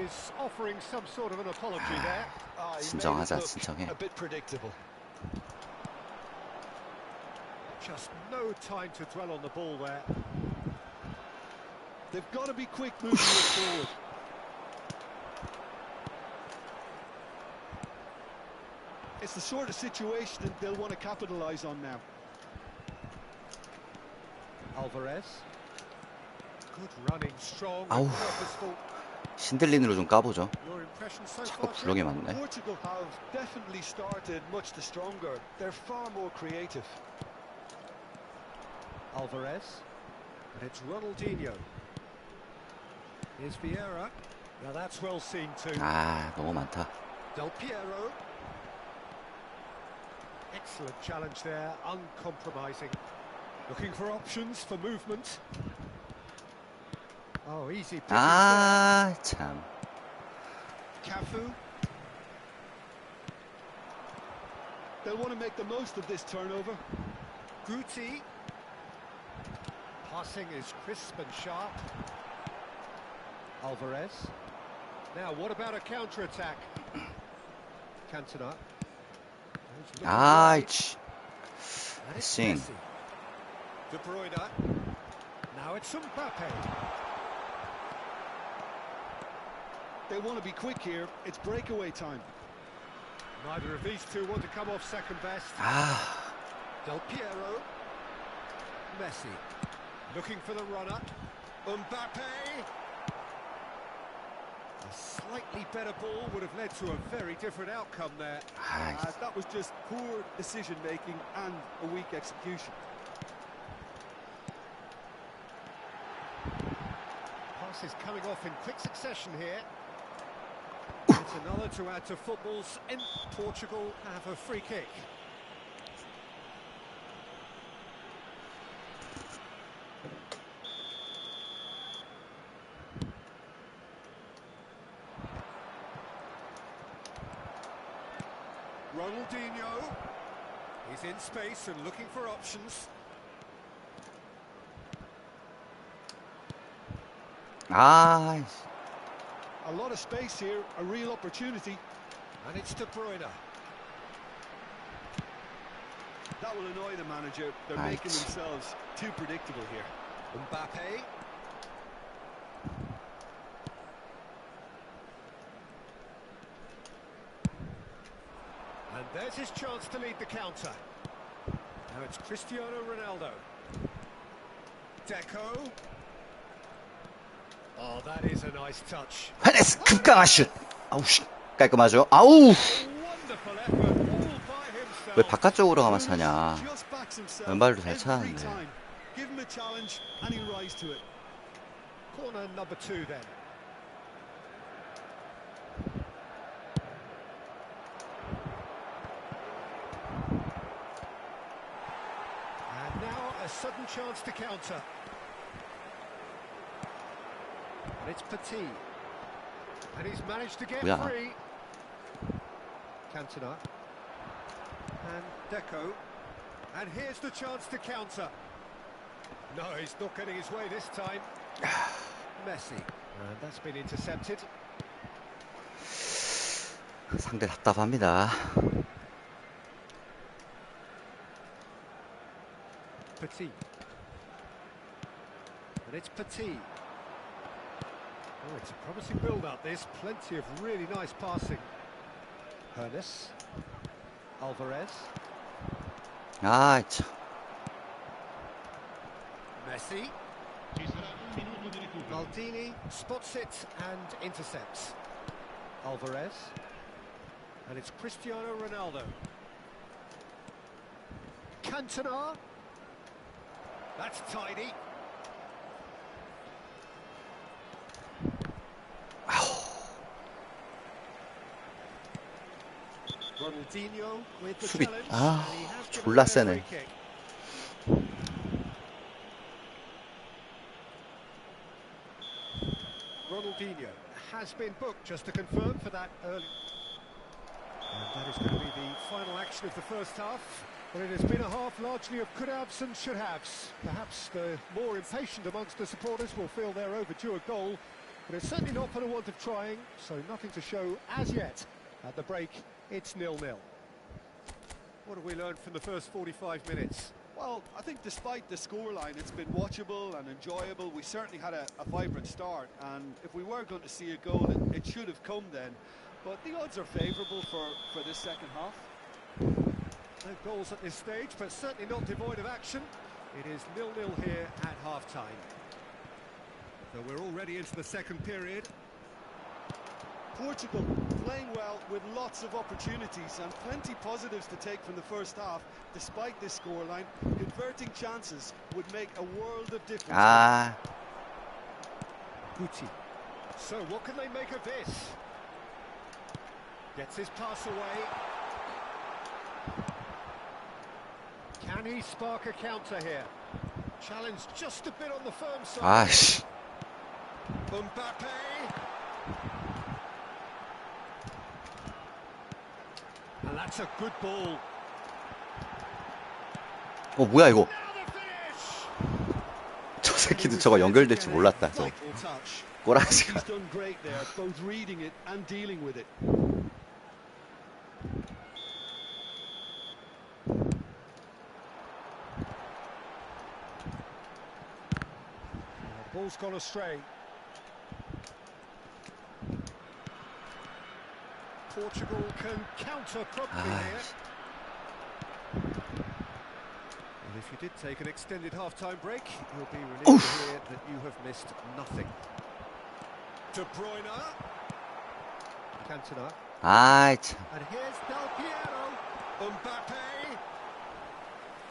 is offering some sort of an apology there. Ah, he made it 진정하자, look 진정해. a bit predictable. Just no time to dwell on the ball there. They've got to be quick moving it forward. It's the sort of situation that they'll want to capitalise on now. Alvarez. Good running, strong, 아우. and purposeful. 신들린으로 좀 까보죠. Your impression so 자꾸 far? 블록이 많네. Portugal have definitely started much the stronger. They're far more creative. Alvarez. And it's Ronaldinho. Here's Vieira. Now that's well seen too. 아, 너무 많다. Del Piero. Excellent challenge there, uncompromising. Looking for options for movement. Oh, easy. 아, 참. Cafu. They'll want to make the most of this turnover. Guti. Passing is crisp and sharp. Alvarez. Now, what about a counter-attack? Cantona. 아이치. And it's 싱. Messi. De Bruyne. Now it's Mbappe. They want to be quick here. It's breakaway time. Neither of these two want to come off second best. 아, Del Piero. Messi. Looking for the runner. Mbappe. A slightly better ball would have led to a very different outcome there. 아이. That was just poor decision making and a weak execution. Passes coming off in quick succession here. It's another to add to football's end. Portugal have a free kick. Ronaldinho. He's in space and looking for options. 아이씨. A lot of space here, a real opportunity. And it's De Bruyne. That will annoy the manager. They're Right. making themselves too predictable here. Mbappe. And there's his chance to lead the counter. Now it's Cristiano Ronaldo. Deco. Oh, that is a nice touch. 헤네스 급강한 슛. 아우 씨. 깔끔하죠. 아우. Wonderful effort, all by himself. 왜 바깥쪽으로 가만 차냐. Just backs himself 왼발도 잘 every 차는데. time. Give him a challenge and he'll rise to it. Corner number 2 then. And now a sudden chance to counter. And it's Petit. And he's managed to get 뭐야? free. Cantona. And Deco. And here's the chance to counter. No, he's not getting his way this time. Messi. And that's been intercepted. 상대 답답합니다. Petit. And it's Petit. Oh, it's a promising build-up, this. Plenty of really nice passing. Hernes. Alvarez. 아이 참. Messi. Ci sarà un minuto di recupero. Maldini spots it and intercepts. Alvarez. And it's Cristiano Ronaldo. Cantona. That's tidy. Ronaldinho with the 수비. challenge. 아, and he has given 졸라 away a 세네. free kick. Ronaldinho has been booked, just to confirm, for that early. And that is going to be the final action of the first half. But it has been a half largely of could-haves and should-haves. Perhaps the more impatient amongst the supporters will feel they're overdue a goal, but it's certainly not for the want of trying, so nothing to show as yet. At the break, it's 0-0. What have we learned from the first 45 minutes? Well, I think despite the scoreline, it's been watchable and enjoyable. We certainly had a vibrant start, and if we were going to see a goal, it should have come then. But the odds are favourable for this second half. No goals at this stage, but certainly not devoid of action. It is 0-0 here at half-time. So we're already into the second period. Portugal playing well with lots of opportunities and plenty positives to take from the first half. Despite this scoreline, converting chances would make a world of difference. 아, Guti. So what can they make of this? Gets his pass away. Can he spark a counter here? Challenge just a bit on the firm side. 아씨. Mbappe. And that's a good ball. 뭐야 이거? Now the finish. 저 새끼도 저거 연결될지 몰랐다. 저 Vital touch. 꼬라지가. He's done great there, both reading it and dealing with it. Ball's gone astray. Portugal can counter promptly here. Well, if you did take an extended half-time break, you'll be relieved to hear that you have missed nothing. De Bruyne. Cantona. 아이 참. And here's Del Piero. Mbappe.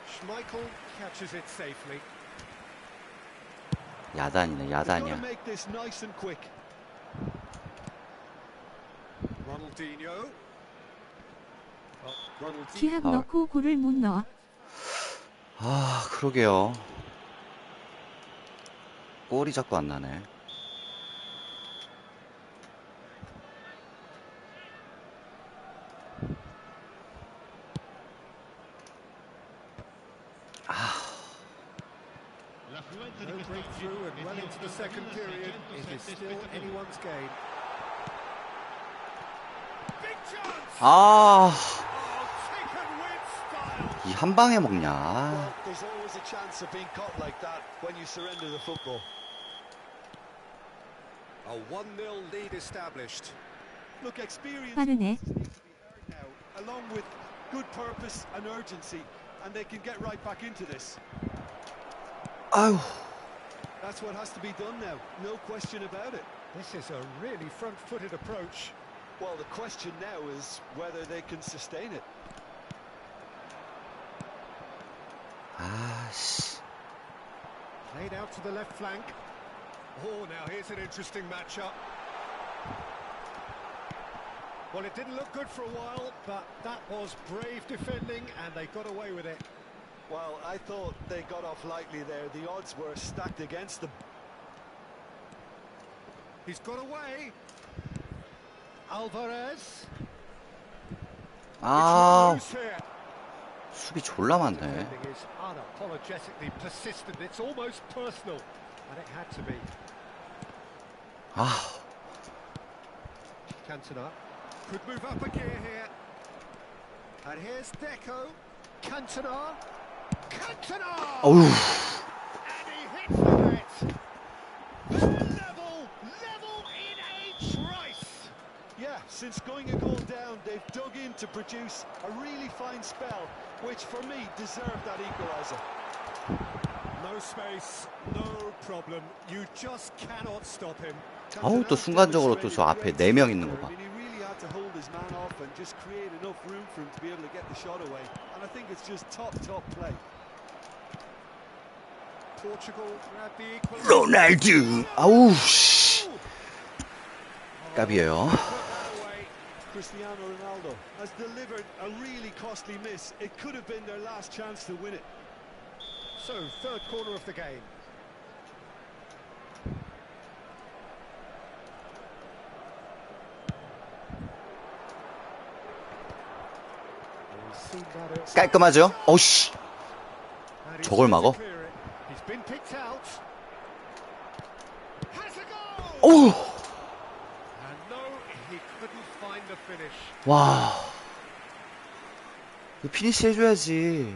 Schmeichel catches it safely. 야단이네, They've got to 야단이야. make this nice and quick. Ronaldinho. Ronaldinho. 기합 넣고 골을 못 넣어. 아, 그러게요. 골이 자꾸 안 나네. No breakthrough and well into the second period. It is still anyone's game. Big chance! 아, Oh, taken with style. 이 한 방에 먹냐. Well, there's always a chance of being caught like that when you surrender the football. A 1-0 lead established. Look, experience 빠르네. needs to be earned now, along with good purpose and urgency, and they can get right back into this. 아유, That's what has to be done now, no question about it. This is a really front-footed approach. Well, the question now is whether they can sustain it. 아씨. Played out to the left flank. Oh, now here's an interesting matchup. Well, it didn't look good for a while, but that was brave defending, and they got away with it. Well, I thought they got off lightly there. The odds were stacked against them. He's got away. Alvarez. 아, It's loose here. 수비 졸라 많네. Defending is unapologetically persistent. It's almost personal, and it had to be. 아, Cantona could move up a gear here. And here's Deco. Cantona. Cantona! 어우, And he hits the net. Level in a trice. Yeah, since going a goal down, they've dug in to produce a really fine spell, which for me deserved that equaliser. No space, no problem. You just cannot stop him. 아우, 또 순간적으로 또 저 앞에 4명 있는 거 봐. I mean, he really had to hold his man off and just create enough room for him to be able to get the shot away. And I think it's just top play. Portugal grabbed the equaliser. 로날두. 아우, 씨. 까비에요. Cristiano Ronaldo has delivered a really costly miss. It could have been their last chance to win it. So, third corner of the game. We've seen that at- 깔끔하죠? 어우씨. And he's 저걸 trying to 막어? clear it. He's been picked out. Has a goal! 어우, And no, he couldn't find the finish. 와. 이거 피니시 해줘야지.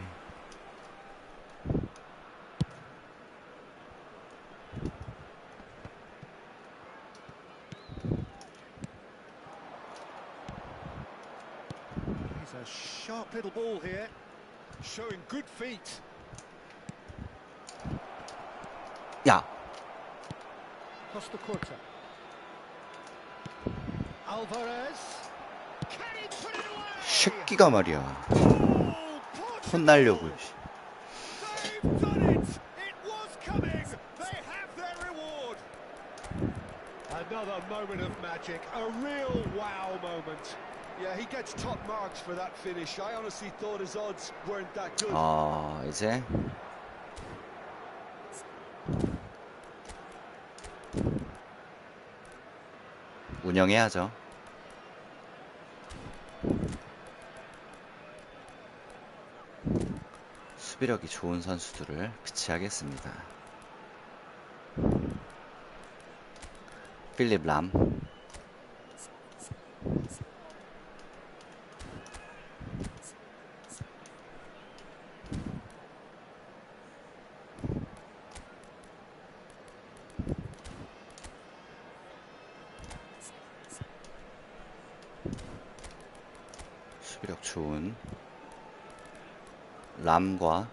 He's a sharp little ball here, showing good feet. 야, Costa Curta. Alvarez. Can he put it away? 새끼가 말이야. Oh, 혼날려고. They've done it. It was coming. They have their reward. Another moment of magic. A real wow moment. Yeah, he gets top marks for that finish. I honestly thought his odds weren't that good. 이제 운영해야죠. 수비력이 좋은 선수들을 배치하겠습니다. 필립 람, 수비력 좋은 람과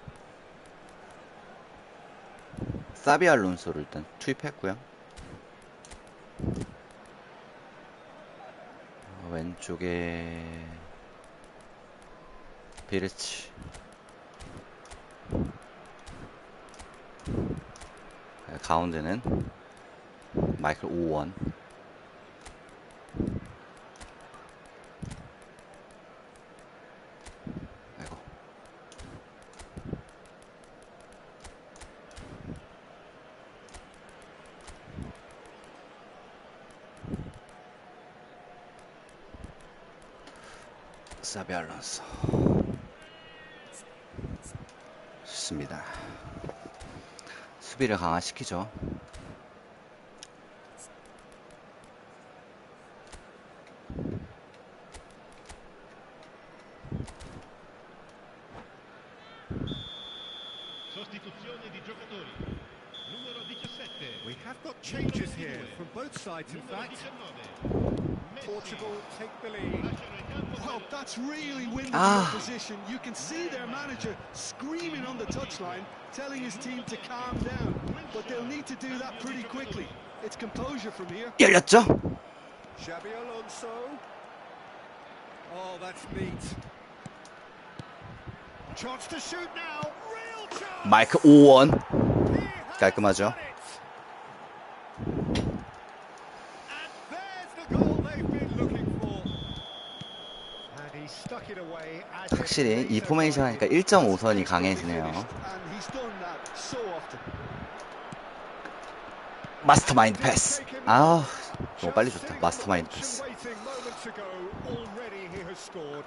사비 알론소를 일단 투입했고요. 왼쪽에 비르치, 가운데는 마이클 오원. 아이고. 사비 알론소 좋습니다. 수비를 강화시키죠. Sostituzione di giocatori. Numero 17. We have got changes here from both sides, in Numero fact. 19. Messi. Portugal take the lead. Lasciano il campo Well, per- that's really winning Ah. the opposition. You can see their manager screaming on the touchline, telling his team to calm down. But they'll need to do that pretty quickly. It's composure from here. 열렸죠? Xabi Alonso. Oh, that's neat. Chance to shoot now. Real chance. 마이클 오원. He has 깔끔하죠? done it. And there's the goal they've been looking for. And he stuck it away as if 확실히 이 laser 포메이션 하니까 guided. 1.5선이 강해지네요. And he's done that so often. 마스터마인드 패스. 너무 빨리 줬다. 마스터마인드 패스.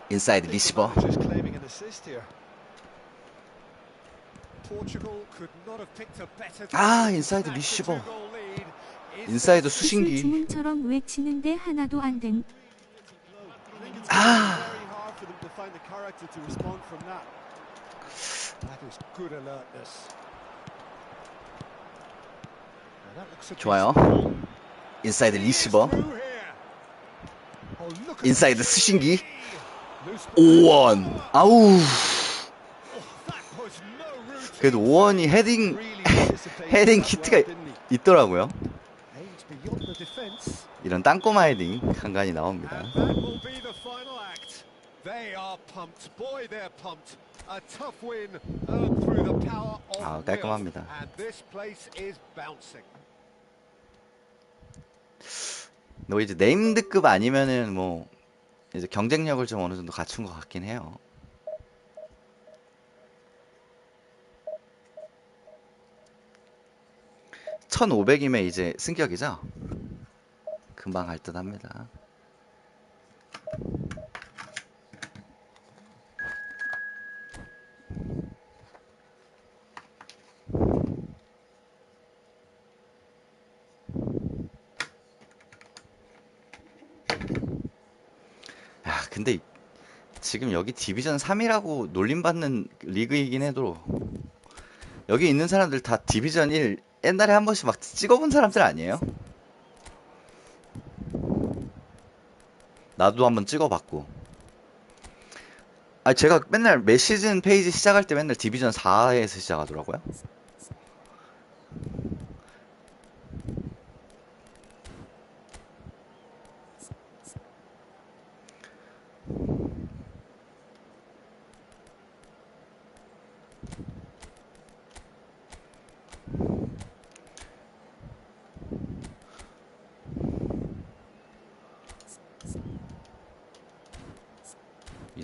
인사이드 리시버. Just claiming an assist here. 인사이드 리시버. 인사이드 기술 수신기. 주문처럼 외치는데 하나도 안 된. 아. Very hard for them to find the character to respond from that. That is good alertness. 좋아요. 인사이드 리시버. 인사이드 수신기. 오원. 아우. 그래도 오원이 헤딩 헤딩 키트가 있더라고요. 이런 땅꼬마 헤딩 간간히 나옵니다. 깔끔합니다. 너 이제 네임드급 아니면은 뭐 이제 경쟁력을 좀 어느 정도 갖춘 것 같긴 해요. (1500이면) 이제 승격이죠? 금방 갈 듯 합니다. 근데 지금 여기 디비전 3이라고 놀림받는 리그이긴 해도 여기 있는 사람들 다 디비전 1 옛날에 한 번씩 막 찍어본 사람들 아니에요? 나도 한번 찍어봤고. 제가 맨날 매 시즌 페이지 시작할 때 맨날 디비전 4에서 시작하더라고요.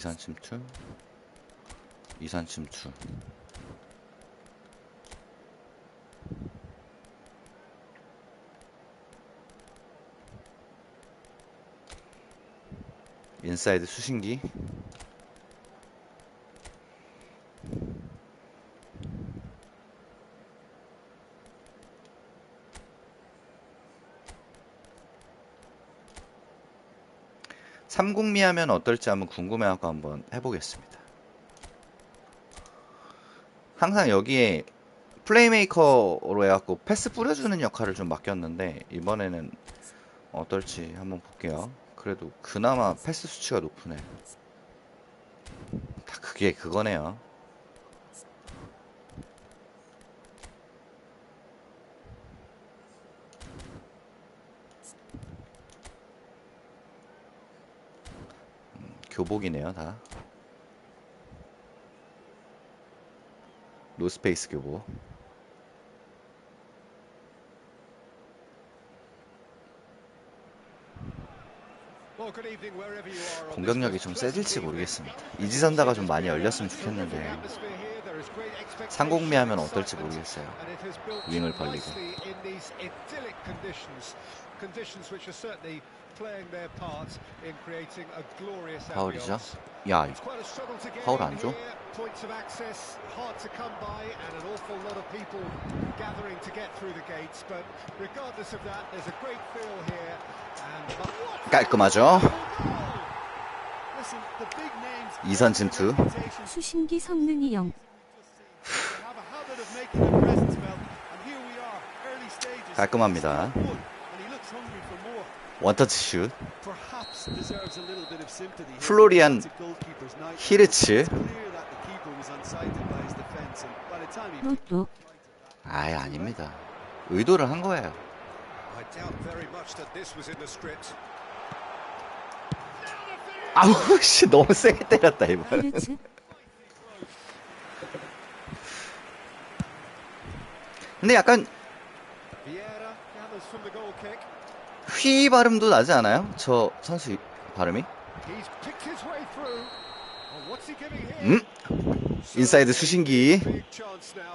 이산 침투. 이산 침투. 인사이드 수신기. 삼국미 하면 어떨지 한번 궁금해하고 한번 해보겠습니다. 항상 여기에 플레이메이커로 해갖고 패스 뿌려주는 역할을 좀 맡겼는데 이번에는 어떨지 한번 볼게요. 그래도 그나마 패스 수치가 높으네. 다 그게 그거네요. 교복이네요, 다. 노스페이스 교복. 공격력이 좀 세질지 모르겠습니다. 이지선다가 좀 많이 열렸으면 좋겠는데 상공미 하면 어떨지 모르겠어요. 윙을 벌리고. 파울이죠? 야, 파울 안 줘? 깔끔하죠? 이선 침투. 수신기 성능이 0. 깔끔합니다. 원터치 슛. 플로리안 히르츠. 로또. 아예 아닙니다. 의도를 한 거예요. 아우 씨 너무 세게 때렸다 이번. 히르츠. 근데 약간 휘 발음도 나지 않아요? 저 선수 발음이? 인사이드 수신기.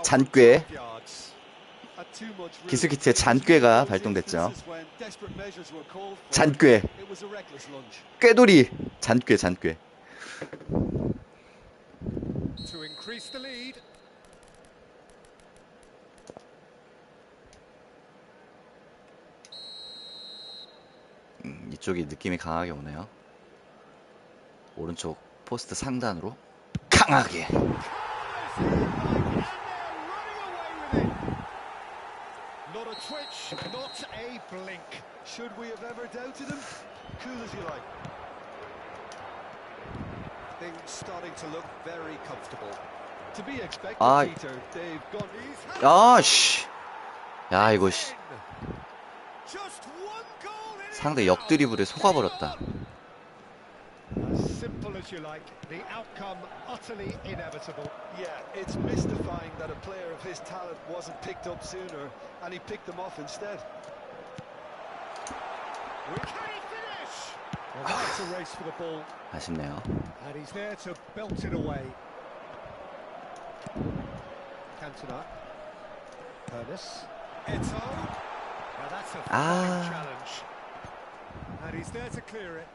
잔꾀. 기술키트의 잔꾀가 발동됐죠. 잔꾀. 꾀돌이. 잔꾀 잔꾀. 이쪽이 느낌이 강하게 오네요. 오른쪽 포스트 상단으로 강하게. 아, 씨. 야, 이거 씨. 상대 역드리블에 속아버렸다. Simple as you like, the outcome utterly inevitable. Yeah, it's mystifying that a player of his talent wasn't picked up sooner and he picked them off instead. Can he finish? Well, that's a race for the ball. 아쉽네요. And he's there to belt it away. Cantona. Ernest. Eto'o. Now that's a fine challenge. And he's there to clear it.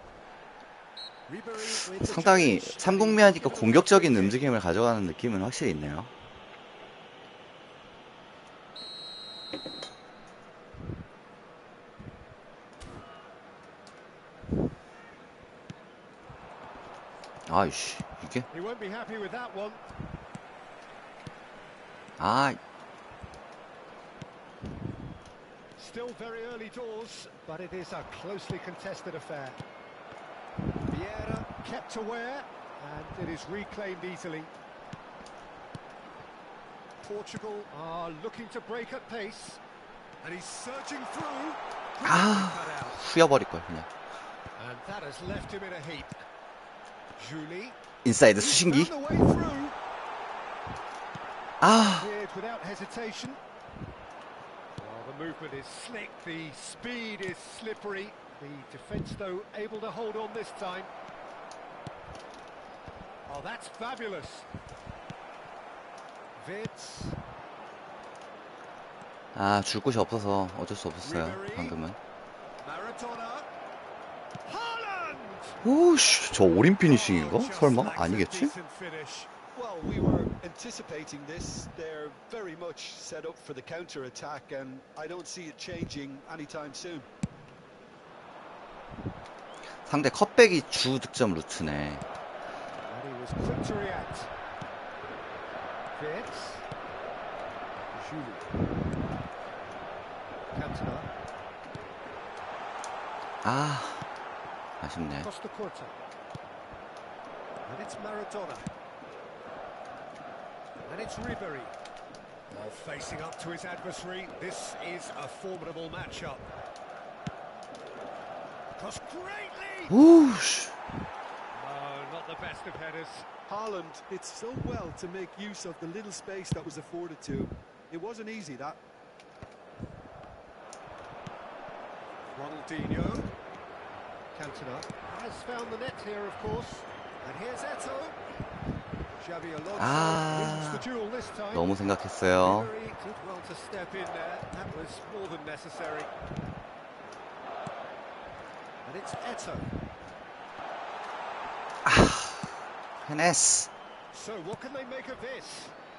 상당히 삼국미 하니까 공격적인 움직임을 가져가는 느낌은 확실히 있네요. 아이씨 이게 아 Still very early doors, but it is a closely contested affair. Vieira kept aware, and it is reclaimed easily. Portugal are looking to break at pace, and he's surging through. 후여버릴 걸 그냥. And that has left him in a heap. Julie. 인사이드 수신기. Without hesitation. The movement is slick, the speed is slippery. The defence, though, able to hold on this time. Oh, that's fabulous. Vitz. 아, 줄 곳이 없어서 어쩔 수 없었어요. 방금은. Maradona. Haaland. 오씨, 저 올인 피니싱인가? Just 설마? lacks a 아니겠지? decent finish. Well, we were anticipating this. They're very much set up for the counter-attack, and I don't see it changing anytime soon. 상대 컷백이 주 득점 루트네. And he was quick to react. Vitz. Julie. Cantona. 아, 아쉽네. Costa Curta. And it's Maradona. And it's Ribery. While facing up to his adversary, this is a formidable matchup. Cross greatly! 오씨. No, not the best of headers. Haaland did so well to make use of the little space that was afforded to him. It wasn't easy, that. Ronaldinho. Cantona has found the net here, of course. And here's Eto'o. Xavi Alonso wins the duel this time. 너무 생각했어요. Ribery did well to step in there. That was more than necessary. And it's Eto'o. 헤네스. So what can they make of this?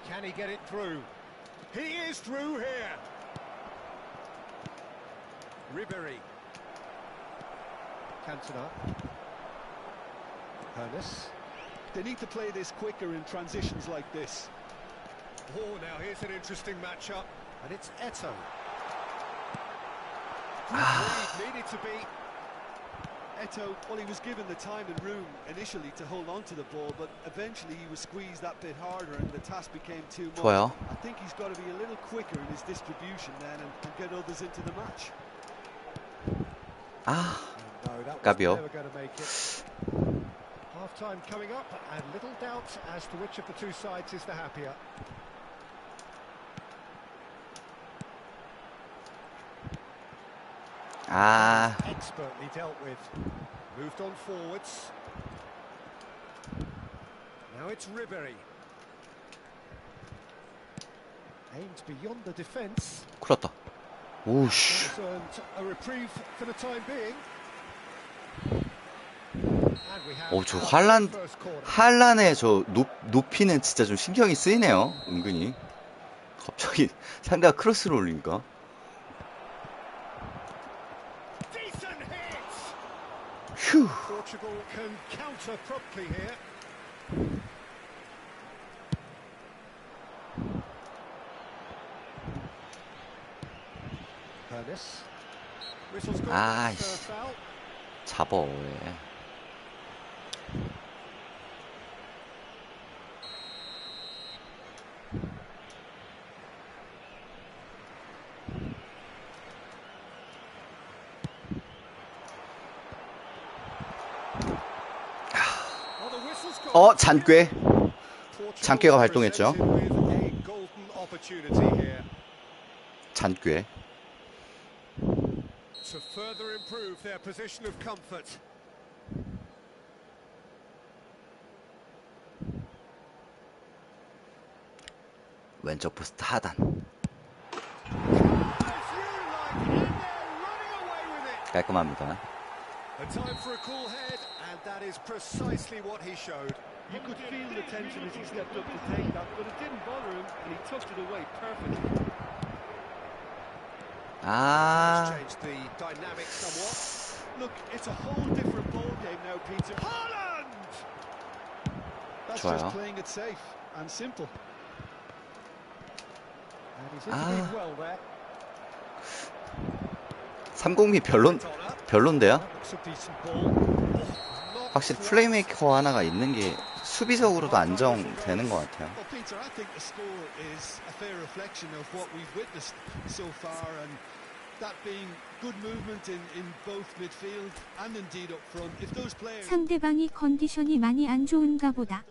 Can he get it through? He is through here. Ribery. Cantona. Ernest. They need to play this quicker in transitions like this. Oh, now here's an interesting matchup. And it's Eto'o. Needed to be. Eto'o, well, he was given the time and room initially to hold on to the ball, but eventually he was squeezed that bit harder and the task became too much. 좋아요. I think he's got to be a little quicker in his distribution then and get others into the match. 아, No, that was 까비요. never going to make it. Half-time coming up, and little doubt as to which of the two sides is the happier. 아, Expertly dealt with. Moved on forwards. Now it's Ribery. Aimed beyond the defence. 쿨었다. 오씨. Has earned a reprieve for the time being. And we have 저 our 할란, first corner. 할란의 저 높이는 진짜 좀 신경이 쓰이네요. 은근히. 갑자기 상대가 크로스를 올리니까. Decent hit. 휴. Portugal can counter promptly here. Ernest. Whistle's gone. 아이씨. Foul. 잡어, 왜. Well, the whistle's gone. 잔꾀. Portugal 잔꾀가 발동했죠. presented with a golden opportunity here 잔꾀. to further improve their position of comfort. 왼쪽 포스트 하단. As you like, and they're running away with it. 깔끔합니다. A time for a cool head, and that is precisely what he showed. You could feel the tension as he stepped up to take that, but it didn't bother him and he tucked it away perfectly. 아, Changed the dynamic somewhat. Look, it's a whole different ball game now, Peter. Haaland! That's 좋아요. just playing it safe and simple. And he's intervened well there. 3공이 별론데요? That looks a decent ball. Not 확실히 quite. 플레이메이커 하나가 있는 게 수비적으로도 안정되는 것 같아요. Well, Peter, I think the score is a fair reflection of what we've witnessed so far, and that being good movement in both midfield and indeed up front. If those players 상대방이 컨디션이 많이 안 좋은가 보다.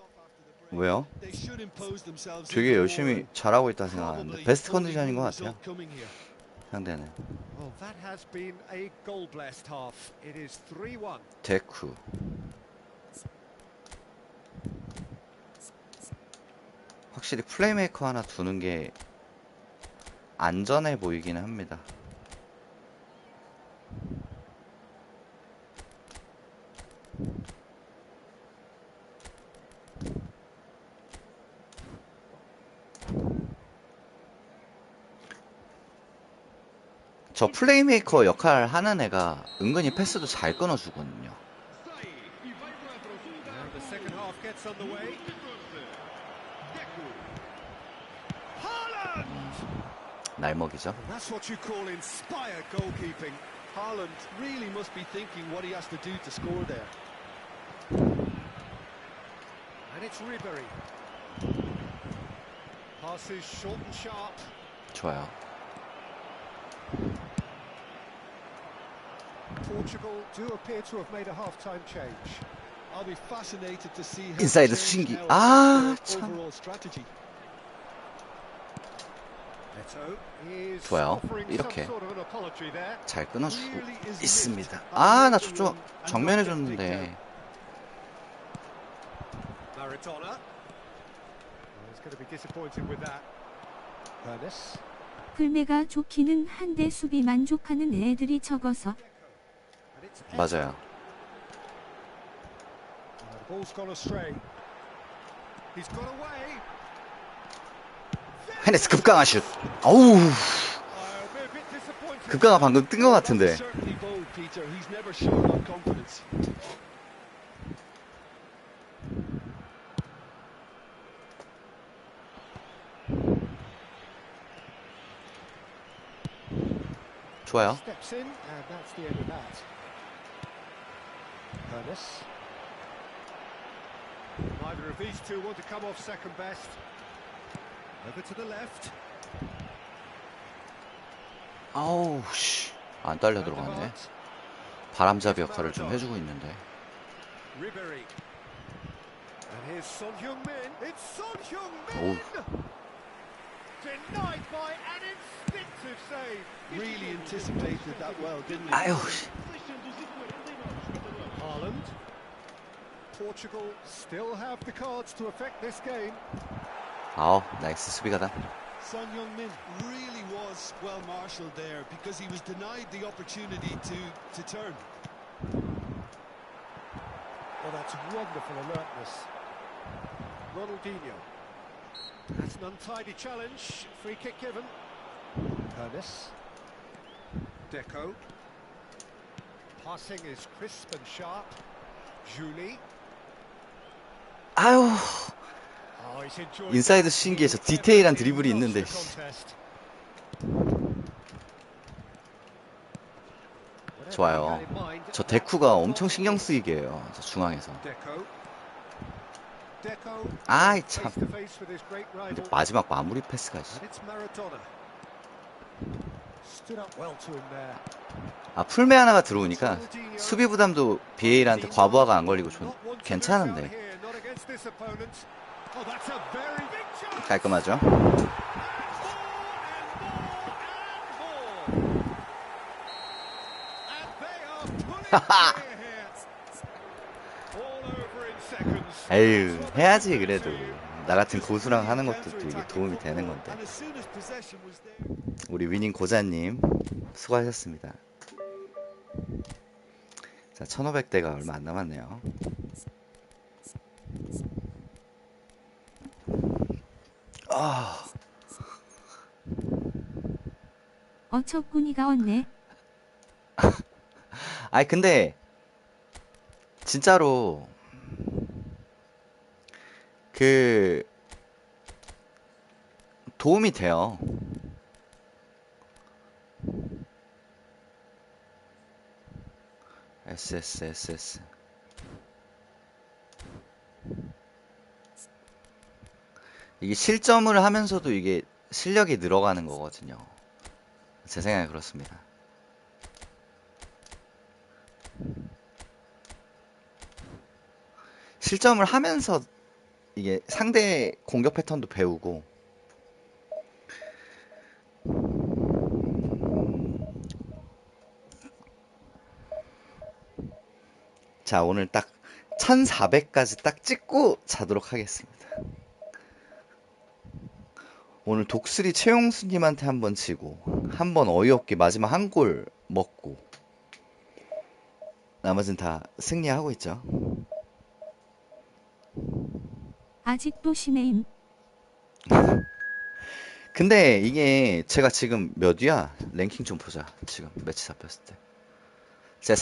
왜요? they should impose themselves 되게 even 열심히 more, 잘하고 있다 생각하는데 probably 베스트 only 컨디션인 것 good 같아요. result coming here. 상대는. Well, that has been a goal-blessed half. It is 3-1. 데쿠. 확실히 플레이메이커 하나 두는 게 안전해 보이기는 합니다. 저 플레이메이커 역할 하는 애가 은근히 패스도 잘 끊어주거든요. Sai e vai para o fundo da And the área. second half gets underway. 14. Deco. Haaland! 날먹이죠. And that's what you call inspired goalkeeping. Haaland really must be thinking what he has to do to score there. And it's Ribery. Passes short and sharp. 좋아요. Portugal do appear to have made a half-time change. I'll be fascinated to see how Inside they the change 수신기. now 아, their 참. overall strategy. Neto is 좋아요. offering 이렇게. some sort of an apology there. 잘 끊어주고 Really is 있습니다. lift 아, 나 and 저쪽 make the 정면에 run and not get 줬는데. Maradona. He's going to be disappointed with that. Ernest. 풀메가 좋기는 한데 수비 만족하는 애들이 적어서. And it's 맞아요. The ball's gone astray. He's got away. 헤네스 급강한 슛. 어우, I'll be a bit disappointed. 급강아 방금 뜬 것 That's 같은데. certainly bold, Peter. He's never shown that confidence. 좋아요. Steps in, and that's the end of that. Ernest. Neither of these two want to come off second best. Over to the left. 아우, 씨. 안 딸려 들어갔네. 바람잡이 역할을 좀 해주고 있는데. Ribery. And here's Son Heung-min. It's Son 오우. Heung-min! Denied by an instinctive save. Really anticipated that well, didn't he? 아유, 씨. 649 Haaland. Portugal still have the cards to affect this game. 아우, 나이스 수비가다. Son Heung-min really was well marshalled there because he was denied the opportunity to turn. Well, that's wonderful alertness. Ronaldinho. That's an untidy challenge. Free kick given. Ernest. Deco. Passing is crisp and sharp. Julie. 아유, Oh, he's enjoyed 인사이드 that. 수신기에 저 He 디테일한 definitely 드리블이 loves 있는데. the contest. Whatever he 좋아요. had in mind, 저 that 데쿠가 was 엄청 what 신경 it is. 쓰이게 해요. 저 중앙에서. Deco. Deco. 아이, face 참. to face with his great rival. 마지막 마무리 패스까지. And it's Maradona. Stood up well to him there. 아, 풀메 하나가 들어오니까 수비 부담도 비에이라한테 과부하가 안 걸리고 Not one to 괜찮은데. miss out here, not against this opponent. Oh, that's a very big chance. 깔끔하죠? And more and they are pulling clear here. All over in seconds. 에휴, That's what 해야지 they 그래도. do. 나 같은 고수랑 하는 것도 또 이게 도움이 되는 건데. And as soon as possession was there. 우리 위닝 고자님 수고하셨습니다. 자, 1500대가 얼마 안 남았네요. 아, 어처구니가 없네. 아니 근데 진짜로 그 도움이 돼요. SSSS 이게 실점을 하면서도 이게 실력이 늘어가는 거거든요. 제 생각에 그렇습니다. 실점을 하면서 이게 상대 공격 패턴도 배우고 자, 오늘 딱 1400까지 딱 찍고 자도록 하겠습니다. 오늘 독수리 최용수님한테 한 번 지고 한 번 어이없게 마지막 한 골 먹고 나머지는 다 승리하고 있죠. 아직도 심해임. 근데 이게 제가 지금 몇 위야? 랭킹 좀 보자. 지금 매치 잡혔을 때. 제가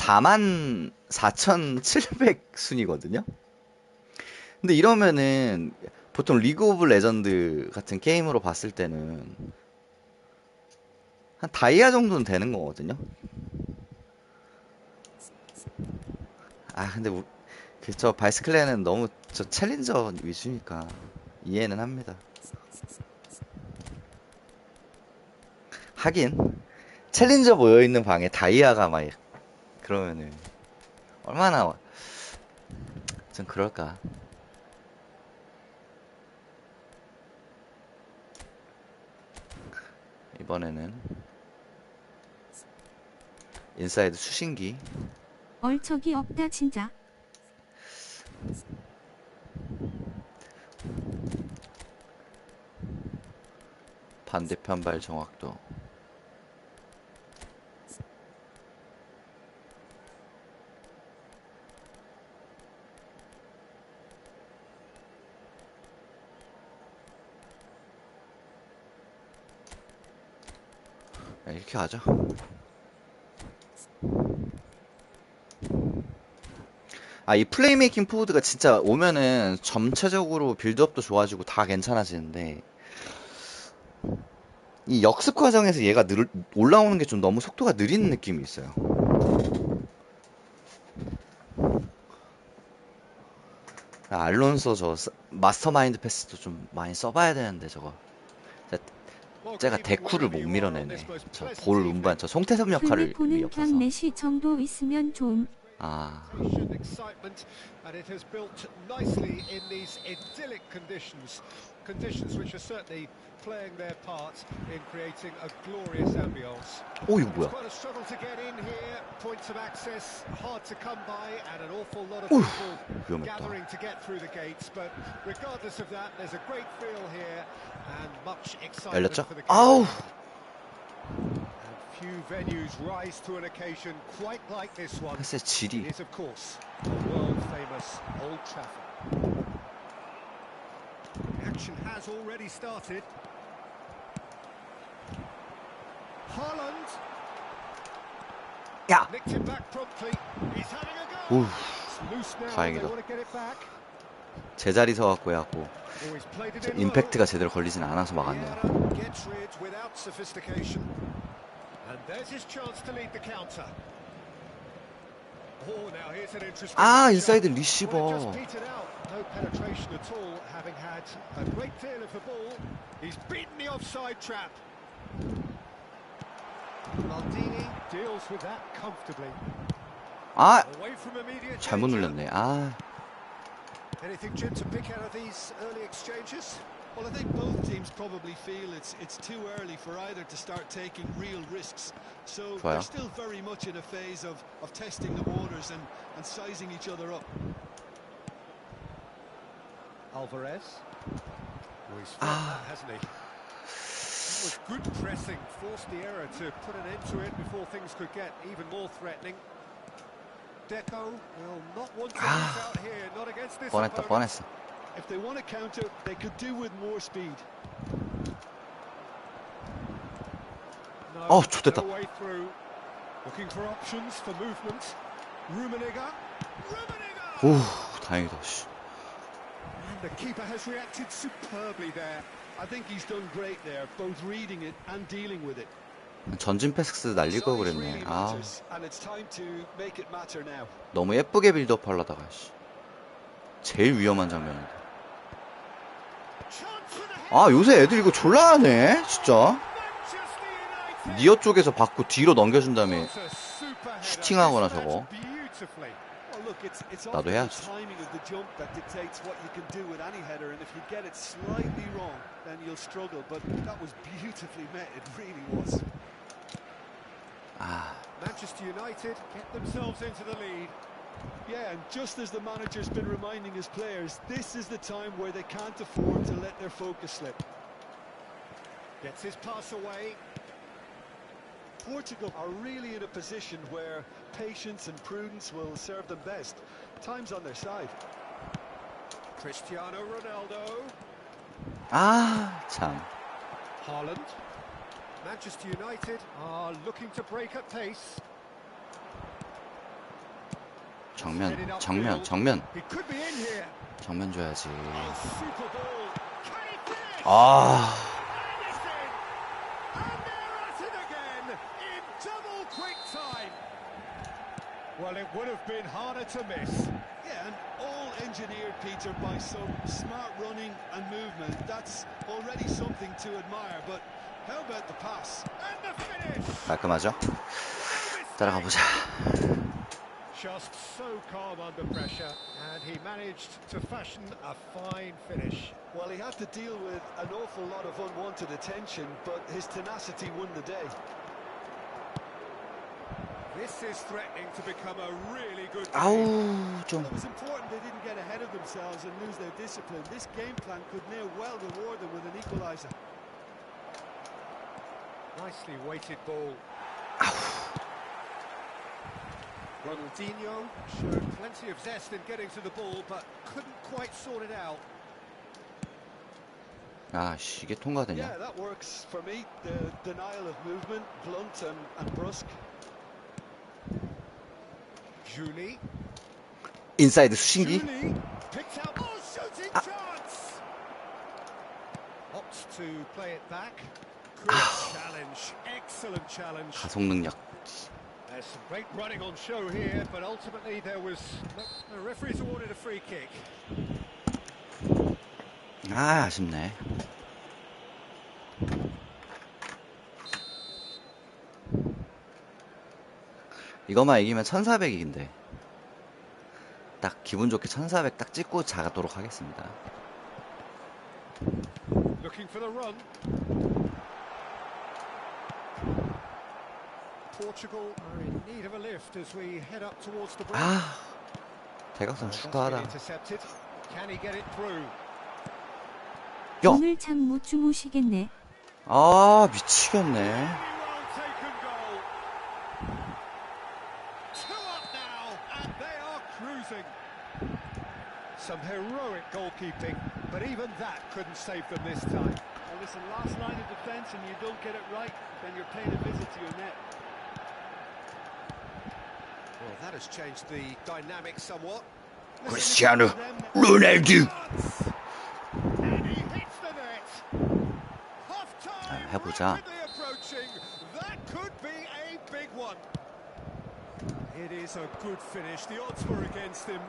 44,700 순위거든요. 근데 이러면은 보통 리그 오브 레전드 같은 게임으로 봤을 때는 한 다이아 정도는 되는 거거든요. 아 근데 저 바이스클레는 너무 저 챌린저 위주니까 이해는 합니다. 하긴 챌린저 모여있는 방에 다이아가 막 그러면은 얼마나 좀 그럴까. 이번에는 인사이드 수신기. 얼척이 없다 진짜. 반대편 발 정확도. 이렇게 하죠. 아, 이 플레이메이킹 포워드가 진짜 오면은 전체적으로 빌드업도 좋아지고 다 괜찮아지는데 이 역습 과정에서 얘가 올라오는 게 좀 너무 속도가 느린 느낌이 있어요. 알론소 저 마스터마인드 패스도 좀 많이 써봐야 되는데 저거 제가 데쿠를 못 밀어내네. 저 볼 운반 저 송태섭 역할을 플리포는 없어서. 그냥 메시 정도 있으면 좀. 아 excitement, and it has built nicely in these idyllic conditions which are certainly playing their part in creating a glorious ambience. 오 이거 It's 뭐야? quite a struggle to get in here, points of access hard to come by, and an awful lot of Ooh, people 위험했다. gathering to get through the gates. But regardless of that, there's a great feel here and much excitement 열렸죠? for the game. 아우 And few venues rise to an occasion quite like this one. 패스의 It 질이. is, of course, the world-famous Old Trafford. The action has already started. Haaland 야. nicked him back promptly. He's having a go. 우 It's loose now. 다행이다. They want to get it back. 제자리 서갖고 해갖고 Oh, he's played it 저 in low. 임팩트가 제대로 걸리진 않아서 막았네요. Vieira gets rid without sophistication. And there's his chance to lead the counter. Oh, now here's an interesting 아 matchup. 인사이드 Well, it 리시버. just petered out. No penetration at all, having had a great deal of the ball. He's beaten the offside trap. Maldini deals with that comfortably. 아 Away from immediate 잘못 danger. 눌렸네. 아 Anything, Jim, to pick out of these early exchanges? Well, I think both teams probably feel it's too early for either to start taking real risks. So 좋아요. they're still very much in a phase of testing the waters and sizing each other up. Alvarez. Oh, he's felt that, hasn't he? That was good pressing, forced the error to put an end to it before things could get even more threatening. Deco will not want to lose out here, not against this 뻔했다 opponent. 뻔했어. If they want to counter, they could do with more speed. No, 좋댔다. no way through. Looking for options for movement. Rummenigge. 오 다행이다. 씨. And the keeper has reacted superbly there. I think he's done great there, both reading it and dealing with it. 전진 패스 날릴 걸 Size 그랬네. really 아 matters, and it's time to make it matter now. 너무 예쁘게 빌드업 하려다가 씨. 제일 위험한 장면인데. Chance for the head. 아 요새 애들 이거 졸라하네 진짜. Manchester United. 니어 쪽에서 받고 뒤로 넘겨준 다음에 What a super header. 슈팅하거나 Dispatched 저거. Well, beautifully. look, it's 나도 often the 해야지. timing of the jump that dictates what you can do with any header, and if you get it slightly wrong, then you'll struggle. But that was beautifully met. It really was. 아 Manchester United get themselves into the lead. Yeah, and just as the manager's been reminding his players, this is the time where they can't afford to let their focus slip. Gets his pass away. Portugal are really in a position where patience and prudence will serve them best. Time's on their side. Cristiano Ronaldo. 아, 참. Haaland. Manchester United are looking to break at pace. 정면, Headed 정면, upfield. 정면. He could be in here. 정면 줘야지. Oh, super ball. Can he finish? 아, And it's in. And they're at it again in double quick time. Well, it would have been harder to miss. Yeah, and all engineered, Peter, by some smart running and movement. That's already something to admire, but how about the pass? And the finish. 깔끔하죠? 따라가 보자. Just so calm under pressure, and he managed to fashion a fine finish. Well, he had to deal with an awful lot of unwanted attention, but his tenacity won the day. This is threatening to become a really good game. 아우, 좀. It was important they didn't get ahead of themselves and lose their discipline. This game plan could now well reward them with an equaliser. Nicely weighted ball. Ronaldinho showed plenty of zest in getting to the ball, but couldn't quite sort it out. 아, 씨, 이게 통과되냐? Yeah, that works for me. The denial of movement, blunt and brusque. Julie. 인사이드 수신기? Julie picked out. Oh, shooting chance! Opts to play it back. Good challenge. Excellent challenge. 가속 능력. There's some great running on show here, but ultimately there was the referee's awarded a free kick. 아, 아쉽네. 이거만 이기면 1400인데 딱 기분 좋게 1400 딱 찍고 자가도록 하겠습니다. Looking for the run. Portugal are in need of a lift as we head up towards the break. 아, 대각선 That's been 축하하다. intercepted. Can he get it through? 야, 오늘 잠 못 주무시겠네. 아, 미치겠네. Really well taken goal. 2 up now, and they are cruising. Some heroic goalkeeping, but even that couldn't save them this time. Well, listen, last line of defence and you don't get it right, then you're paying a visit to your net. Well, that has changed the dynamic somewhat. 크리스티아노 로날두. And he hits the net. Half time 해보자. rapidly approaching. That could be a big one. It is a good finish. The odds were against him.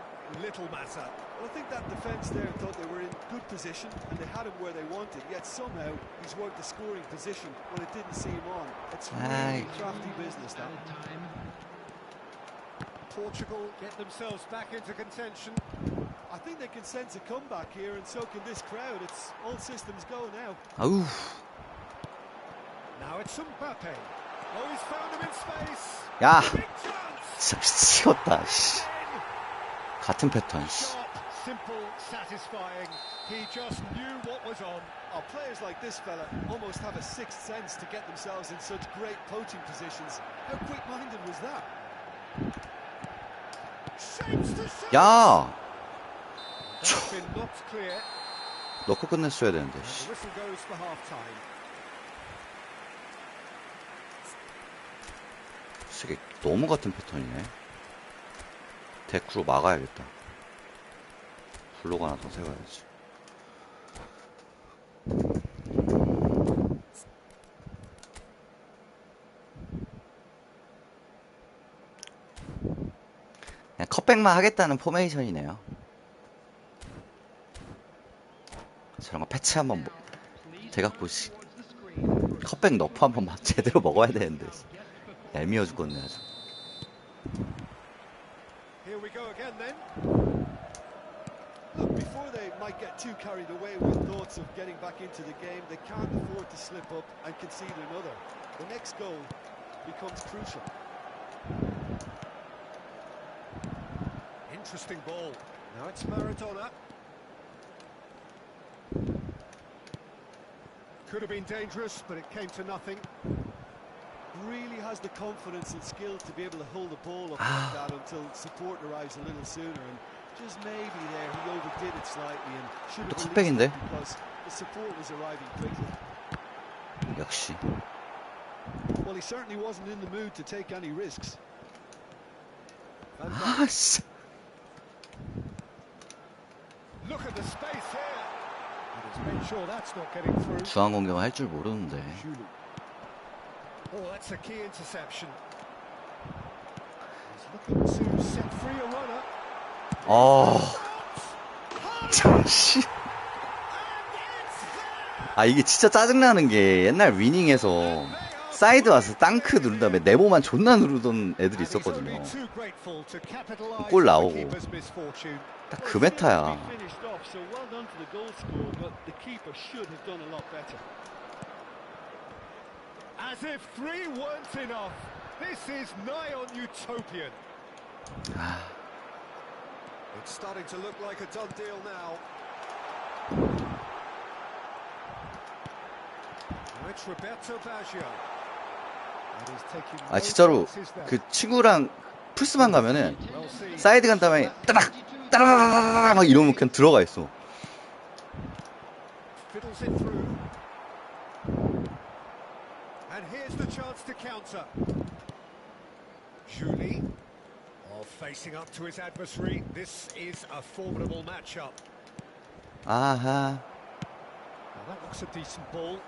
Little matter. Well, I think that defence there thought they were in good position and they had him where they wanted, yet somehow he's worked the scoring position when it didn't see him on. It's really Aye. crafty business, that. Portugal get themselves back into contention. I think they can sense a comeback here, and so can this crowd. It's all systems go now. 아우, Now it's Mbappe. Oh, he's found him in space. 야, Big chance. 진짜 미치겠다. 씨. 같은 패턴. 씨. Sharp, simple, satisfying. He just knew what was on. Our players like this fella almost have a sixth sense to get themselves in such great poaching positions. How quick-minded was that? Shapes to shoot. 야, That's been knocked clear. 넣고 끝냈어야 되는데. And 씨. the whistle goes for half time. 이게 너무 같은 패턴이네. 데크로 막아야겠다. 블록 하나 더 세워야지. 그냥 컷백만 하겠다는 포메이션이네요. 저런 거 패치 한번 대각 보시. 컷백 너프 한번 제대로 먹어야 되는데. 얄미워 죽겠네 아주. Here we go again then. Look, before they might get too carried away with thoughts of getting back into the game, they can't afford to slip up and concede another. The next goal becomes crucial. Interesting ball. Now it's Maradona. Could have been dangerous, but it came to nothing. Really has the confidence and skill to be able to hold the ball up like that until support arrives a little sooner, and just maybe there he overdid it slightly and should have released 컵백인데? it because the support was arriving quickly. 역시. Well, he certainly wasn't in the mood to take any risks. 아, 씨. Look at the space here. And he's made sure that's not getting through. 중앙 공격을 할 줄 모르는데. Julie. Oh, that's a key interception. He's looking to set free a runner. 씨. 아, 이게 진짜 짜증나는 게 옛날 위닝에서 사이드 와서 땅크 누른 다음에 네모만 존나 누르던 애들이 있었거든요. 골 나오고. 딱 그 메타야. As if three weren't enough. This is nigh on utopian. It's starting to look like a done deal now. It's Roberto Baggio. And he's taking 아, 진짜로 그 친구랑 풀스만 가면은 사이드 간 다음에 따닥 따라라라라 막 이러면 그냥 들어가 있어. Fiddles it through. And here's the chance to counter. Julie, facing up to his adversary. This is a formidable matchup. 아하. Now that looks a decent ball.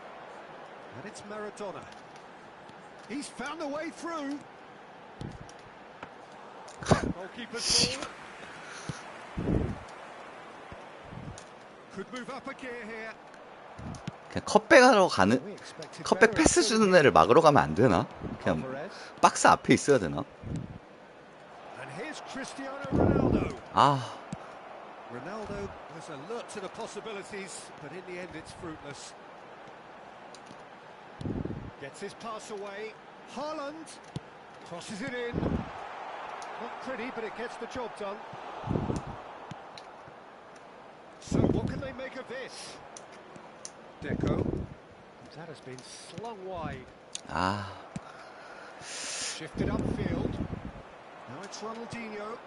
And it's Maradona. He's found a way through. Goalkeeper's ball. Could move up a gear here. 그냥 컵백하러 가는 컵백 패스 주는 애를 막으러 가면 안 되나? 그냥 박스 앞에 있어야 되나? And here's Cristiano Ronaldo. Ronaldo was alert to the possibilities, but in the end it's fruitless. Gets his pass away. Haaland crosses it in. Not pretty, but it gets the job done. So what can they make of this? Deco. That has been slung wide. Shifted upfield. Now it's Ronaldinho.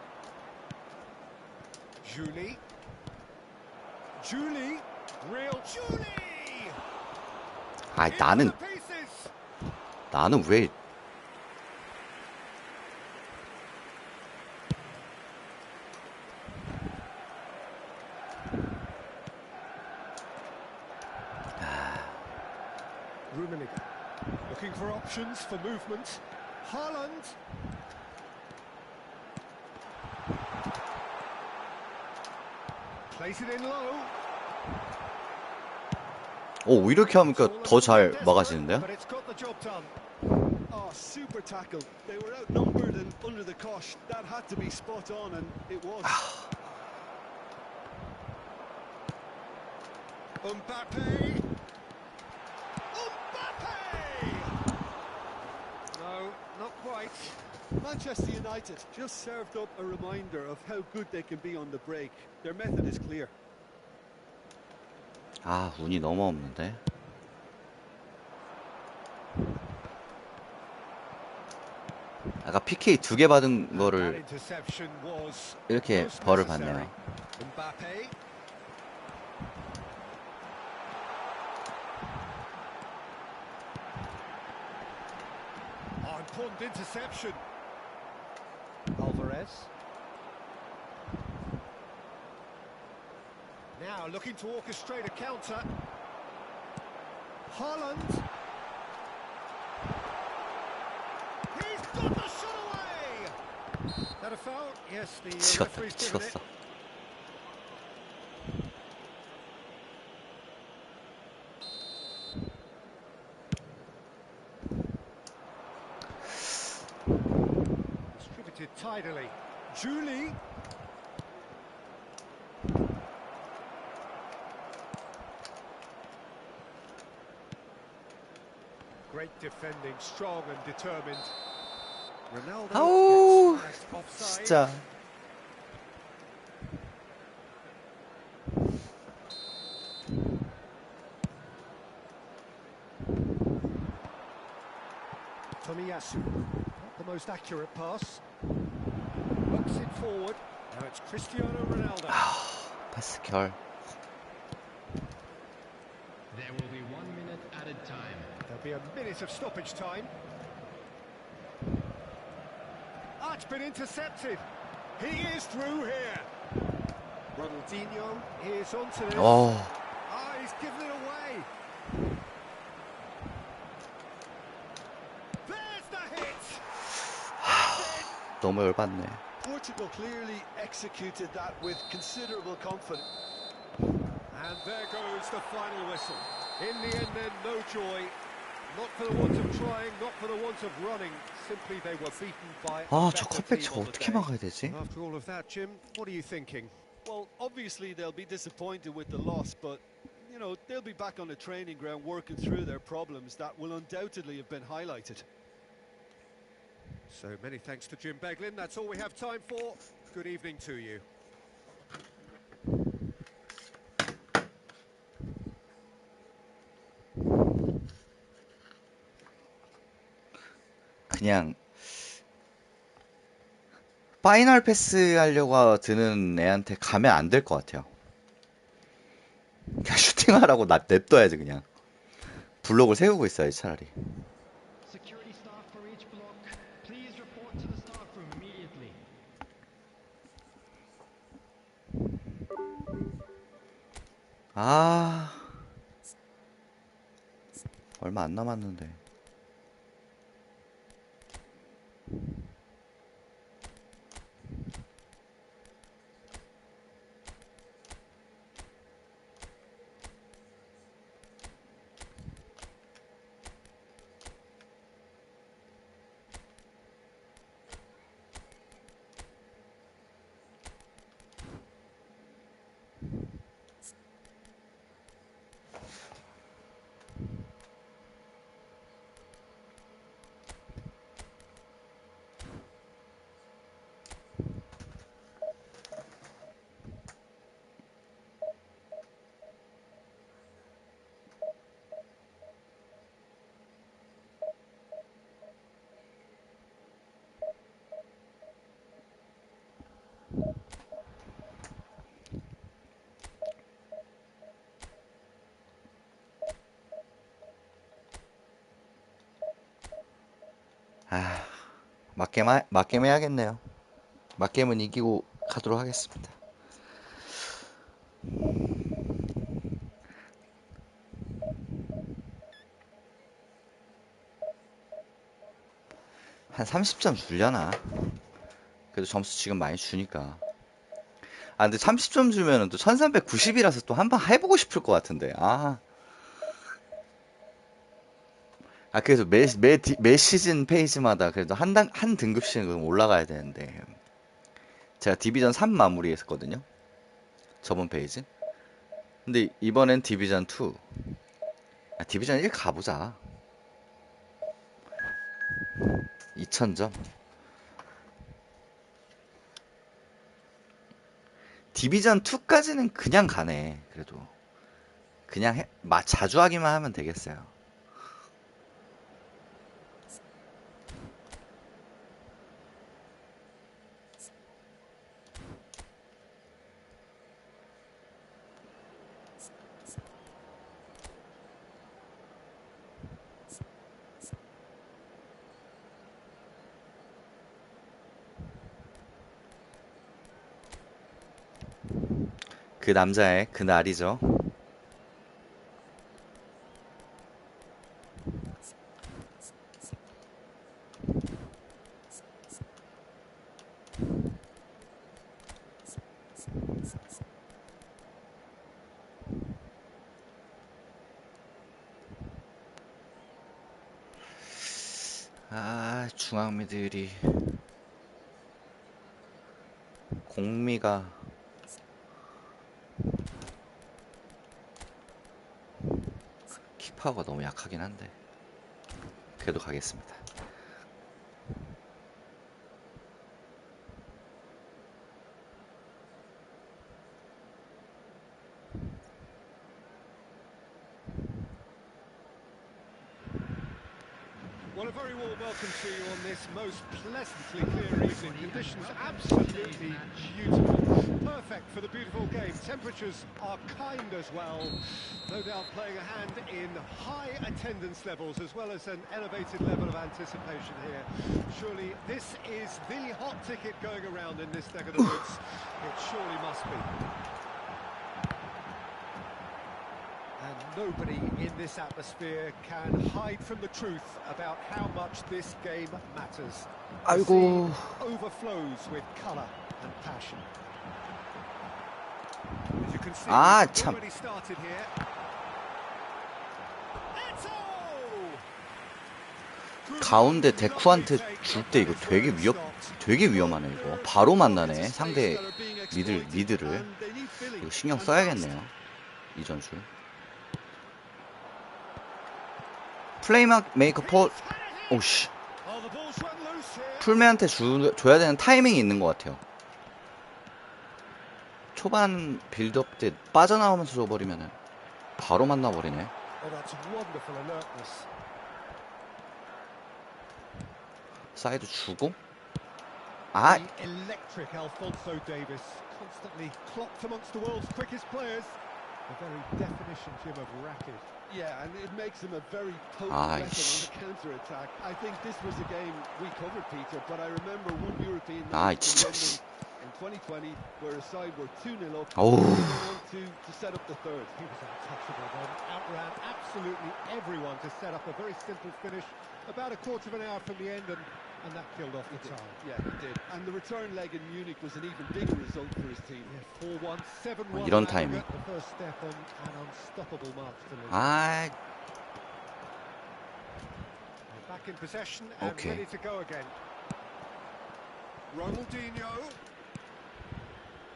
Julie. Julie. Real Julie. 아, 나는 왜 Rummenigge looking for options for movement. Haaland. Plays it in low. 오, 이렇게 하니까 더 잘 막아지는데요? But it's got the job done. Oh, super tackle. They were outnumbered and under the cosh. That had to be spot on, and it was. Mbappe. No, not quite. Manchester United just served up a reminder of how good they can be on the break. Their method is clear. 아, 운이 너무 없는데. 아까 PK 2개 받은 거를 이렇게 벌을 받네요. Mbappe. Important interception. Alvarez. Now looking to orchestrate a counter. Haaland. He's got the shot away. Is that a foul? Yes, the referee's given it. 찍었어. Distributed tidily. Julie. Great defending, strong and determined. Ronaldo 아우, gets flagged offside. 진짜. Tomiyasu, not the most accurate pass. Works it forward. Now it's Cristiano Ronaldo. 패스 결. There will be 1 minute added time. There'll be a minute of stoppage time. Ah, it's been intercepted. He is through here. Ronaldinho is onto this. 어, Ah, he's given it away. There's the hit. 너무 열받네. Portugal clearly executed that with considerable confidence. And there goes the final whistle. In the end then, no joy. Not for the want of trying, not for the want of running. Simply they were beaten by a 아, 저 better 컵백 team 저거 on the 어떻게 day. 막아야 되지? And after all of that, Jim, what are you thinking? Well, obviously they'll be disappointed with the loss, but you know, they'll be back on the training ground working through their problems that will undoubtedly have been highlighted. So many thanks to Jim Beglin. That's all we have time for. Good evening to you. 그냥 파이널 패스 하려고 드는 애한테 가면 안 될 것 같아요. 그냥 슈팅하라고 냅둬야지 그냥. 블록을 세우고 있어야지 차라리. Security staff for each block, please report to the staff room immediately. 아, 얼마 안 남았는데. 아, 맞게임 해야겠네요. 맞게임은 이기고 가도록 하겠습니다. 한 30점 주려나? 그래도 점수 지금 많이 주니까. 아, 근데 30점 주면은 또 1390이라서 또 한 번 해보고 싶을 것 같은데. 그래서 매 시즌 페이지마다 그래도 한 등급씩은 올라가야 되는데. 제가 디비전 3 마무리했거든요. 저번 페이지. 근데 이번엔 디비전 2. 디비전 1 가보자. 2000점. 디비전 2까지는 그냥 가네. 그래도 그냥 자주 하기만 하면 되겠어요. 그 남자의 그 날이죠. 중앙미들이 공미가 킥파워가 너무 약하긴 한데 그래도 가겠습니다. Well, a very warm welcome to you on this most pleasantly clear evening. Conditions absolutely beautiful. Perfect for the beautiful game. Temperatures are kind as well. No doubt playing a hand in high attendance levels as well as an elevated level of anticipation here. Surely this is the hot ticket going around in this neck of the woods. It surely must be. And nobody in this atmosphere can hide from the truth about how much this game matters. The 아이고. scene overflows with colour and passion. As you can see, 아, we've 참. already started here. Eto'o! 가운데 데쿠한테 줄 때 이거 되게 위험하네 이거. 바로 만나네 상대 미드를. 이거 신경 써야겠네요 이 전술. 플레이메이커 폴. 오씨. Oh, the ball's run loose here. 풀메한테 줘야 되는 타이밍이 있는 것 같아요. 초반 빌드업 때 빠져나오면서 줘버리면은 바로 만나버리네. Oh, that's wonderful alertness. 사이드 주고. 아, The electric Alphonso Davies, constantly clocked amongst the world's quickest players. The very definition, Jim, of rapid. Yeah, and it makes him a very potent Aye. weapon on the counter-attack. I think this was a game we covered, Peter, but I remember one European Aye, match in London in 2020 where a side were 2-0 up Oh. and they went on to set up the third. He was untouchable then, outran absolutely everyone to set up a very simple finish. About a quarter of an hour from the end, and that killed off the time. Yeah, he did. And the return leg in Munich was an even bigger result for his team. Yeah, 4-1, 7-1. 이런 on 타이밍. aggregate, the first step on an unstoppable march to Liverpool. 아, They're back in possession and Okay. ready to go again. Ronaldinho.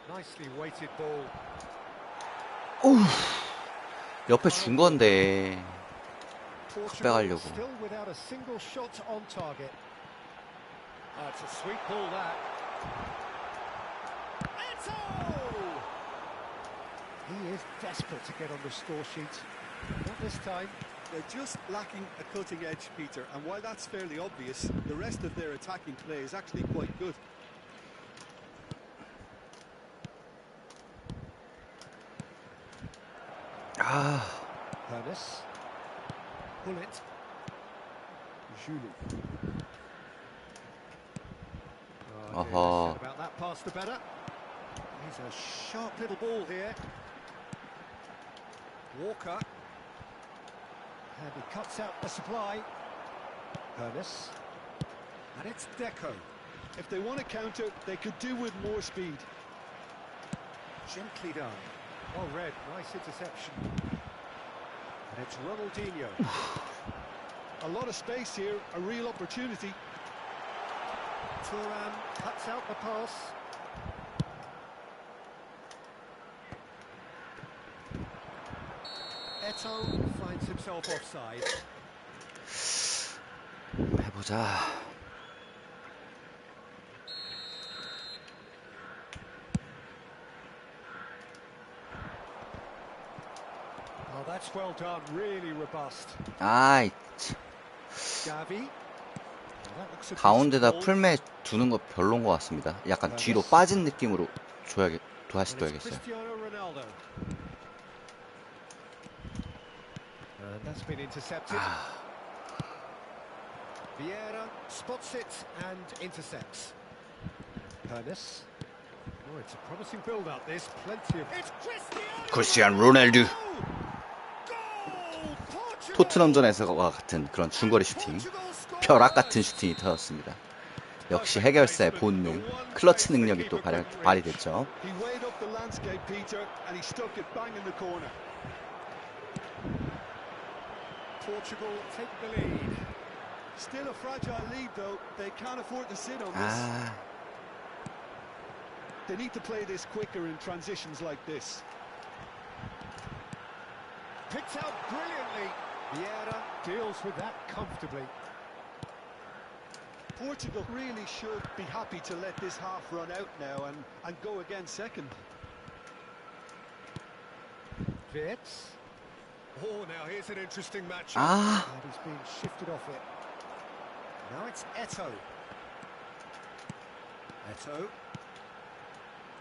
Nicely weighted ball. 옆에 준 건데. Portugal 빼가려고. still without a single shot on target. It's a sweet ball that. Eto'o! He is desperate to get on the score sheet. Not this time. They're just lacking a cutting edge, Peter, and while that's fairly obvious, the rest of their attacking play is actually quite good. 아, Ernest. Bullet. Julie. Oh, dear, Aha. less said about that pass the better. He's a sharp little ball here. Walker. And he cuts out the supply. Ernest. And it's Deco. If they want to counter, they could do with more speed. Gently done. Well read. Nice interception. And it's Ronaldinho. A lot of space here, a real opportunity. Thuram cuts out the pass. Eto'o finds himself offside. 해보자. Oh, that's well done. Really robust. 아이, 참. Gavi. Oh, that looks a 가운데다 decent ball. 풀메 두는 거 별론 것 같습니다. 약간 뒤로 빠진 느낌으로 다시 And it's 둬야겠어요. Cristiano Ronaldo. And that's been intercepted. Vieira spots it and intercepts. Ernest. Oh, it's a promising build-up. This plenty of. It's 크리스티안 로날두. Goal! Portugal! 토트넘전에서와 같은 그런 중거리 슈팅, 벼락 같은 슈팅이 터졌습니다. 역시 해결사의 본능, 클러치 능력이 또 발휘됐죠. He weighed up the landscape, Peter, and he stuck it bang in the corner. Portugal take the lead. Still a fragile lead, though. They can't afford to sit on this. 아, They need to play this quicker in transitions like this. Picked out brilliantly. Vieira deals with that comfortably. Portugal really should be happy to let this half run out now and go again second. Wirtz. Oh, now here's an interesting match. 아, And he's been shifted off it. Now it's Eto'o. Eto'o.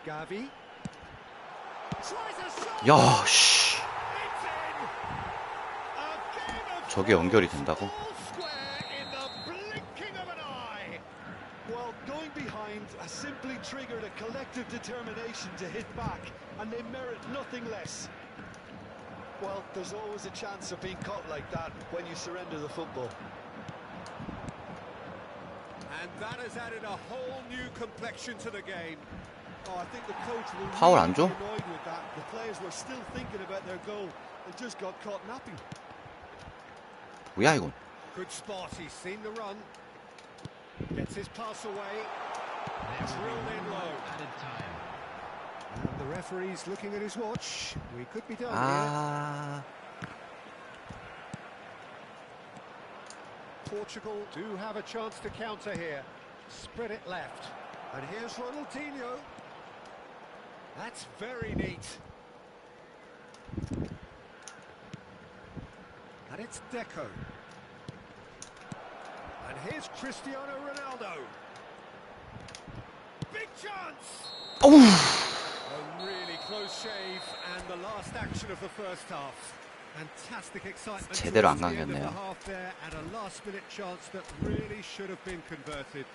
Gavi. Tries a shot. 야, 씨. It's in. A game of 저게 연결이 된다고? all square in the blinking of an eye. Well, going behind has simply triggered a collective determination to hit back, and they merit nothing less. Well, there's always a chance of being caught like that when you surrender the football. And that has added a whole new complexion to the game. Oh, I think the coach will 파울 really 안 be 줘? annoyed with that. The players were still thinking about their goal and just got caught napping. 뭐야 이건? Good spot, he's seen the run. Gets his pass away. Drilled in low. Added time. And the referee's looking at his watch. We could be done here. 아, Portugal do have a chance to counter here. Spread it left. And here's Ronaldinho. That's very neat. And it's Deco. And here's Cristiano Ronaldo. Big chance! 어우, A really close shave and the last action of the first half. Fantastic excitement 제대로 안 towards the end of 감겼네요. the half there and a last minute chance that really should have been converted.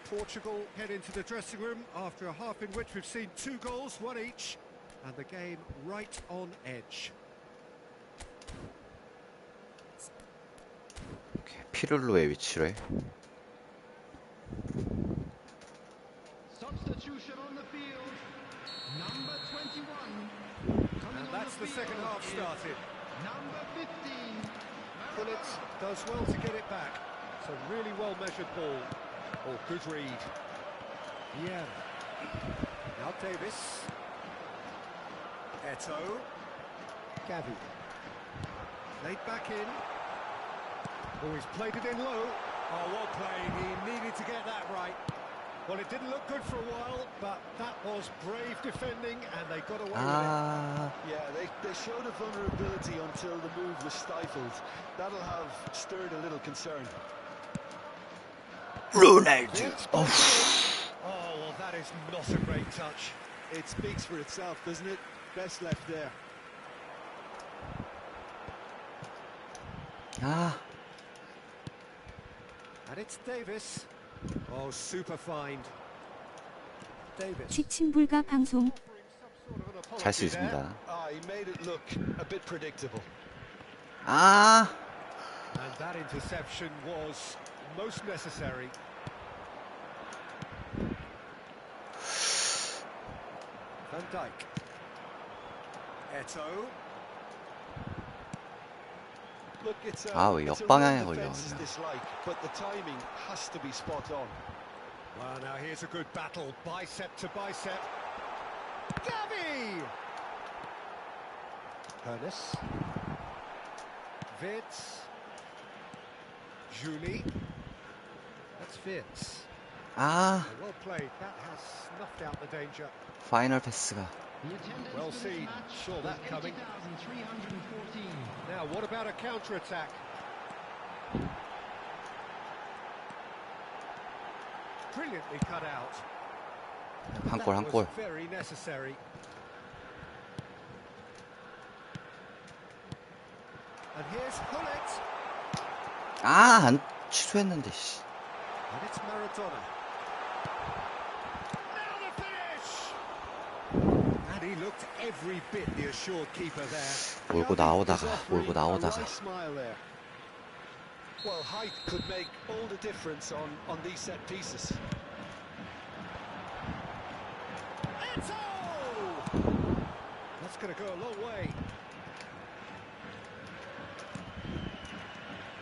Portugal head into the dressing room after a half in which we've seen 2 goals, 1 each, and the game right on edge. 오케이, 피를로의 위치로 해. Substitution on the field. Number 21. And that's the second half started. Number 15. Pullet does well to get it back. It's a really well measured ball. Oh, good read. Yeah. Now Davis. Eto'o. Gavi. Laid back in. Oh, he's played it in low. Oh, well played. He needed to get that right. Well, it didn't look good for a while, but that was brave defending, and they got away with 아, Yeah, they showed a vulnerability until the move was stifled. That'll have stirred a little concern. 로날드. it. 어우, Oh, well, that is not a great touch. It speaks for itself, doesn't it? Best left there. 아, And it's Davis. Oh, super find. Davis. 취침 불가 방송. 잘 수 있습니다. Ah, he made it look a bit predictable. 아, And that interception was most necessary. Van Dijk. Eto'o. Look, it's a, 아, 왜 it's a 역방향에 run 걸려, defense's 그냥. dislike, but the timing has to be spot on. Well, now here's a good battle, bicep to bicep. Gavi! Ernest. Vitz. Julie. That's Vitz. 아, Well played, that has snuffed out the danger. 파이널 패스가. The attendance Well for this seen. match Saw that was coming. 80,314. Now, what about a counter-attack? Brilliantly cut out. 한 That 골, 한 was 골. very necessary. And here's Hullet. 아, 안 취소했는데, 씨. And it's Maradona. Now the finish! And he looked every bit the assured keeper there. 몰고 나오다가, 몰고 A 나오다가. right smile there. Well, height could make all the difference on these set pieces. Eto'o! That's going to go a long way.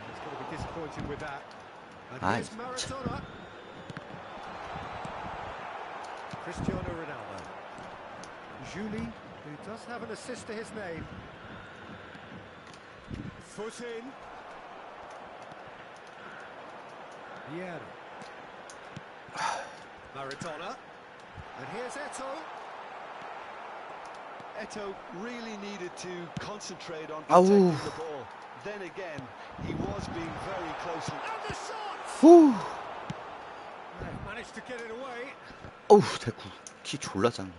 He's going to be disappointed with that. And Aye. here's Maradona. Cristiano Ronaldo. Julie, who does have an assist to his name. Foot in. Vieira. Maradona. And here's Eto'o. Eto'o really needed to concentrate on Ow. protecting the ball. then again, he was being very close. And the shot! 후. They've managed to get it away. 어우, 대구. 키 졸라 장.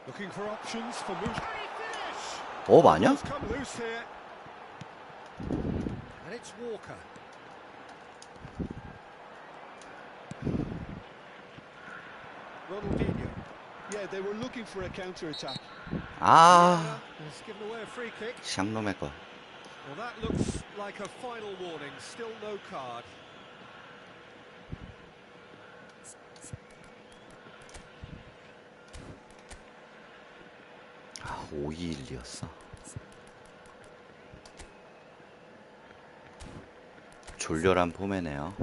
Looking for options for moves. Can he finish? 아니야? Ball's come loose here. And it's Walker. Ronaldinho. Yeah, they were looking for a counter-attack. 아, Has given away a free kick. 샹놈의 거. Well, that looks like a final warning. Still no card. 아, 5-2-1이었어. 졸렬한 폼이네요.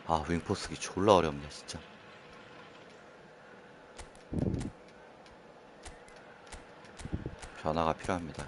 아, 윙포 쓰기 졸라 어렵네, 진짜. 변화가 필요합니다.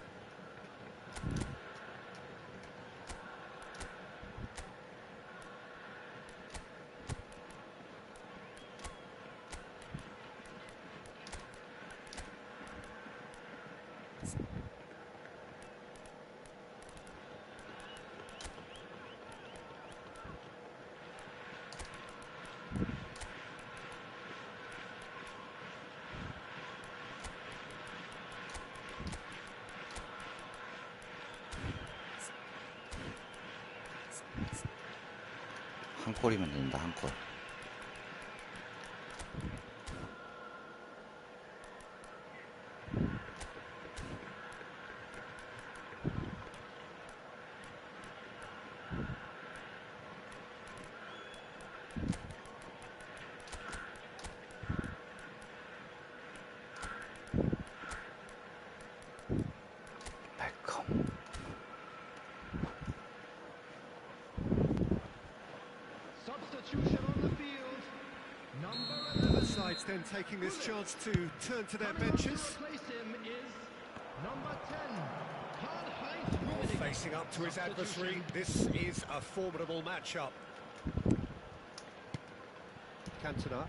한 골이면 된다, 한 골. 베컴. Substitution on the field. Number 11. The side's then taking this chance to turn to their benches. Replace him is number 10. Karl-Heinz Rummenigge. Facing up to his adversary, this is a formidable matchup. Cantona.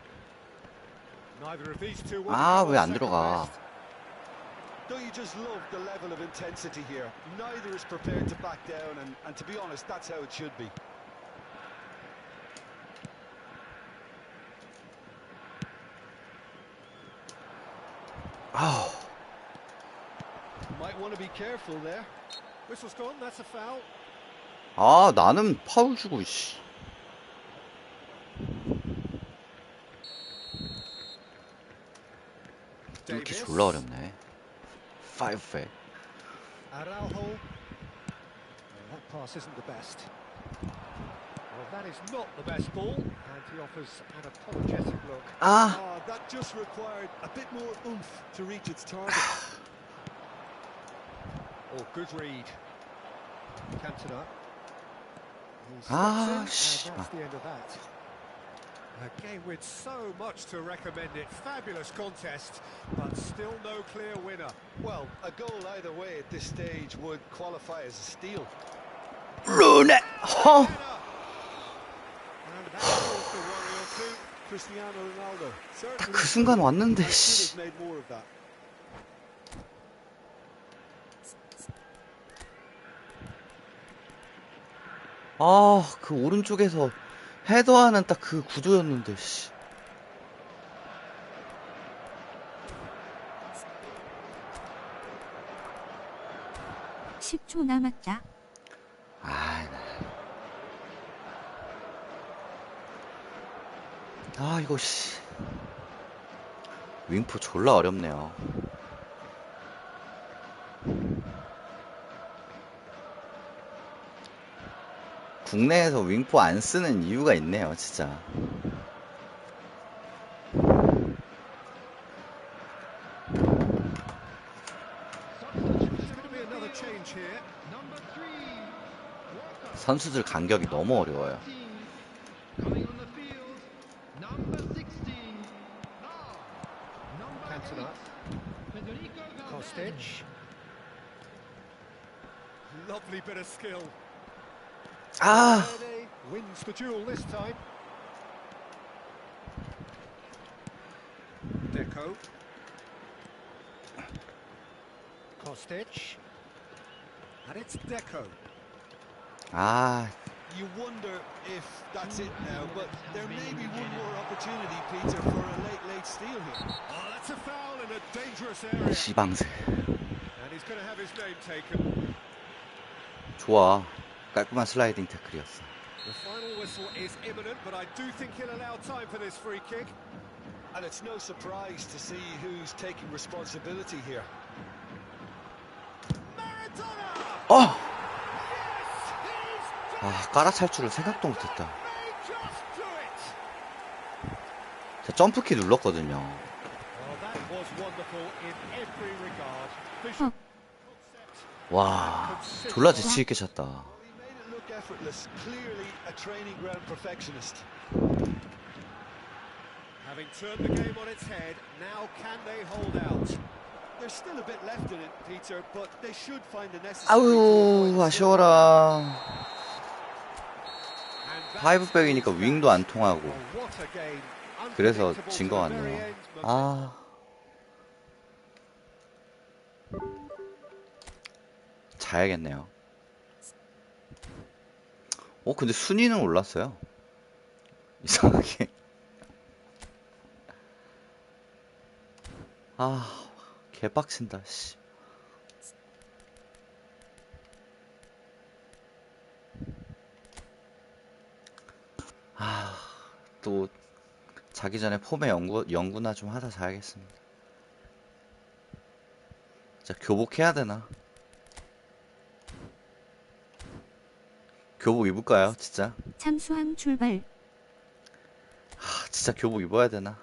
Neither of these two will 아, become 왜 안 second 들어가? best. Don't you just love the level of intensity here? Neither is prepared to back down, and to be honest, that's how it should be. 아우, Might want to be careful there. Whistle's gone, that's a foul. 아, 나는 파울 주고, 씨. 뚫기 Davis. 졸라 어렵네. 5회. Araujo. That pass isn't the best. Well, that is not the best ball, and he offers an apologetic look. 아, That just required a bit more oomph to reach its target. Oh, good read. Cantona. He Ah, steps in, 씨. and that's the end of that. A game with so much to recommend it. Fabulous contest, but still no clear winner. Well, a goal either way at this stage would qualify as a steal. 루네! 허! And that caused a worry or two. Cristiano Ronaldo. 그 순간 왔는데, Should 씨. have made more of that. 아, 그 오른쪽에서 헤더하는 딱 그 구도였는데, 씨. 십 10초 남았다. 아, 아, 이거, 씨. 윙포 졸라 어렵네요. 국내에서 윙포 안 쓰는 이유가 있네요, 진짜. There's going to be another change here. Number 3. Walker. 선수들 간격이 너무 어려워요. 15. Coming on the field. Number 16. Ah. Number Cantona. Federico Valverde. Kostic. Lovely bit of skill. 아, Valverde wins the duel this time. Deco. Kostic. And it's Deco. 아, You wonder if that's it now, but there may be one more opportunity, Peter, for a late steal here. Oh, that's a foul in a dangerous area. 시방새. And he's going to have his name taken. 좋아. 깔끔한 슬라이딩 태클이었어. The final whistle is imminent, but I do think he'll allow time for this free kick. And it's no surprise to see who's taking responsibility here. Maradona! 어! Yes, he's done 아, 깔아찰 줄을 생각도 못했다. it! May just do it! 제가 점프키 눌렀거든요. Oh, that was wonderful in every regard. Vision, concept, 와, 졸라 재치있게 찼다. Well, he made it look effortless. Clearly a training ground perfectionist. having turned the game on its head, now can they hold out? There's still a bit left in it, Peter, but they should find the necessary. 아우, 3 points. 아쉬워라. And that's 파이브백이니까 윙도 안 통하고. oh, what a game. 그래서 Unpredictable 진 to 것 the very 같네요. end, but 아. 자야겠네요. 근데 순위는 올랐어요. 이상하게. 아, 개빡친다, 씨. 아, 또 자기 전에 폼의 연구나 좀 하다 자야겠습니다. 진짜 교복해야 되나? 교복 입을까요, 진짜? 잠수함 출발. 진짜 교복 입어야 되나?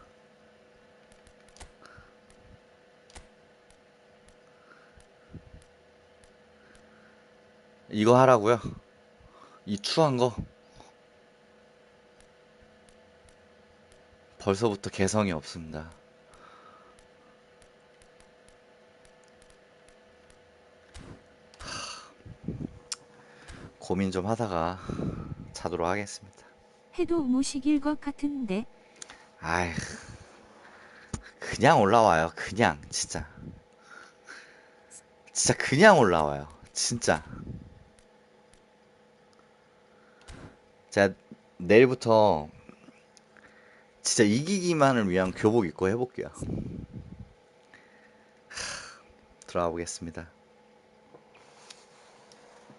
이거 하라고요? 이 추한 거? 벌써부터 개성이 없습니다. 고민 좀 하다가 자도록 하겠습니다. 해도 무식일 것 같은데. 아휴, 그냥 올라와요. 그냥 진짜 그냥 올라와요. 진짜. 제가 내일부터 진짜 이기기만을 위한 교복 입고 해볼게요. 들어가 보겠습니다.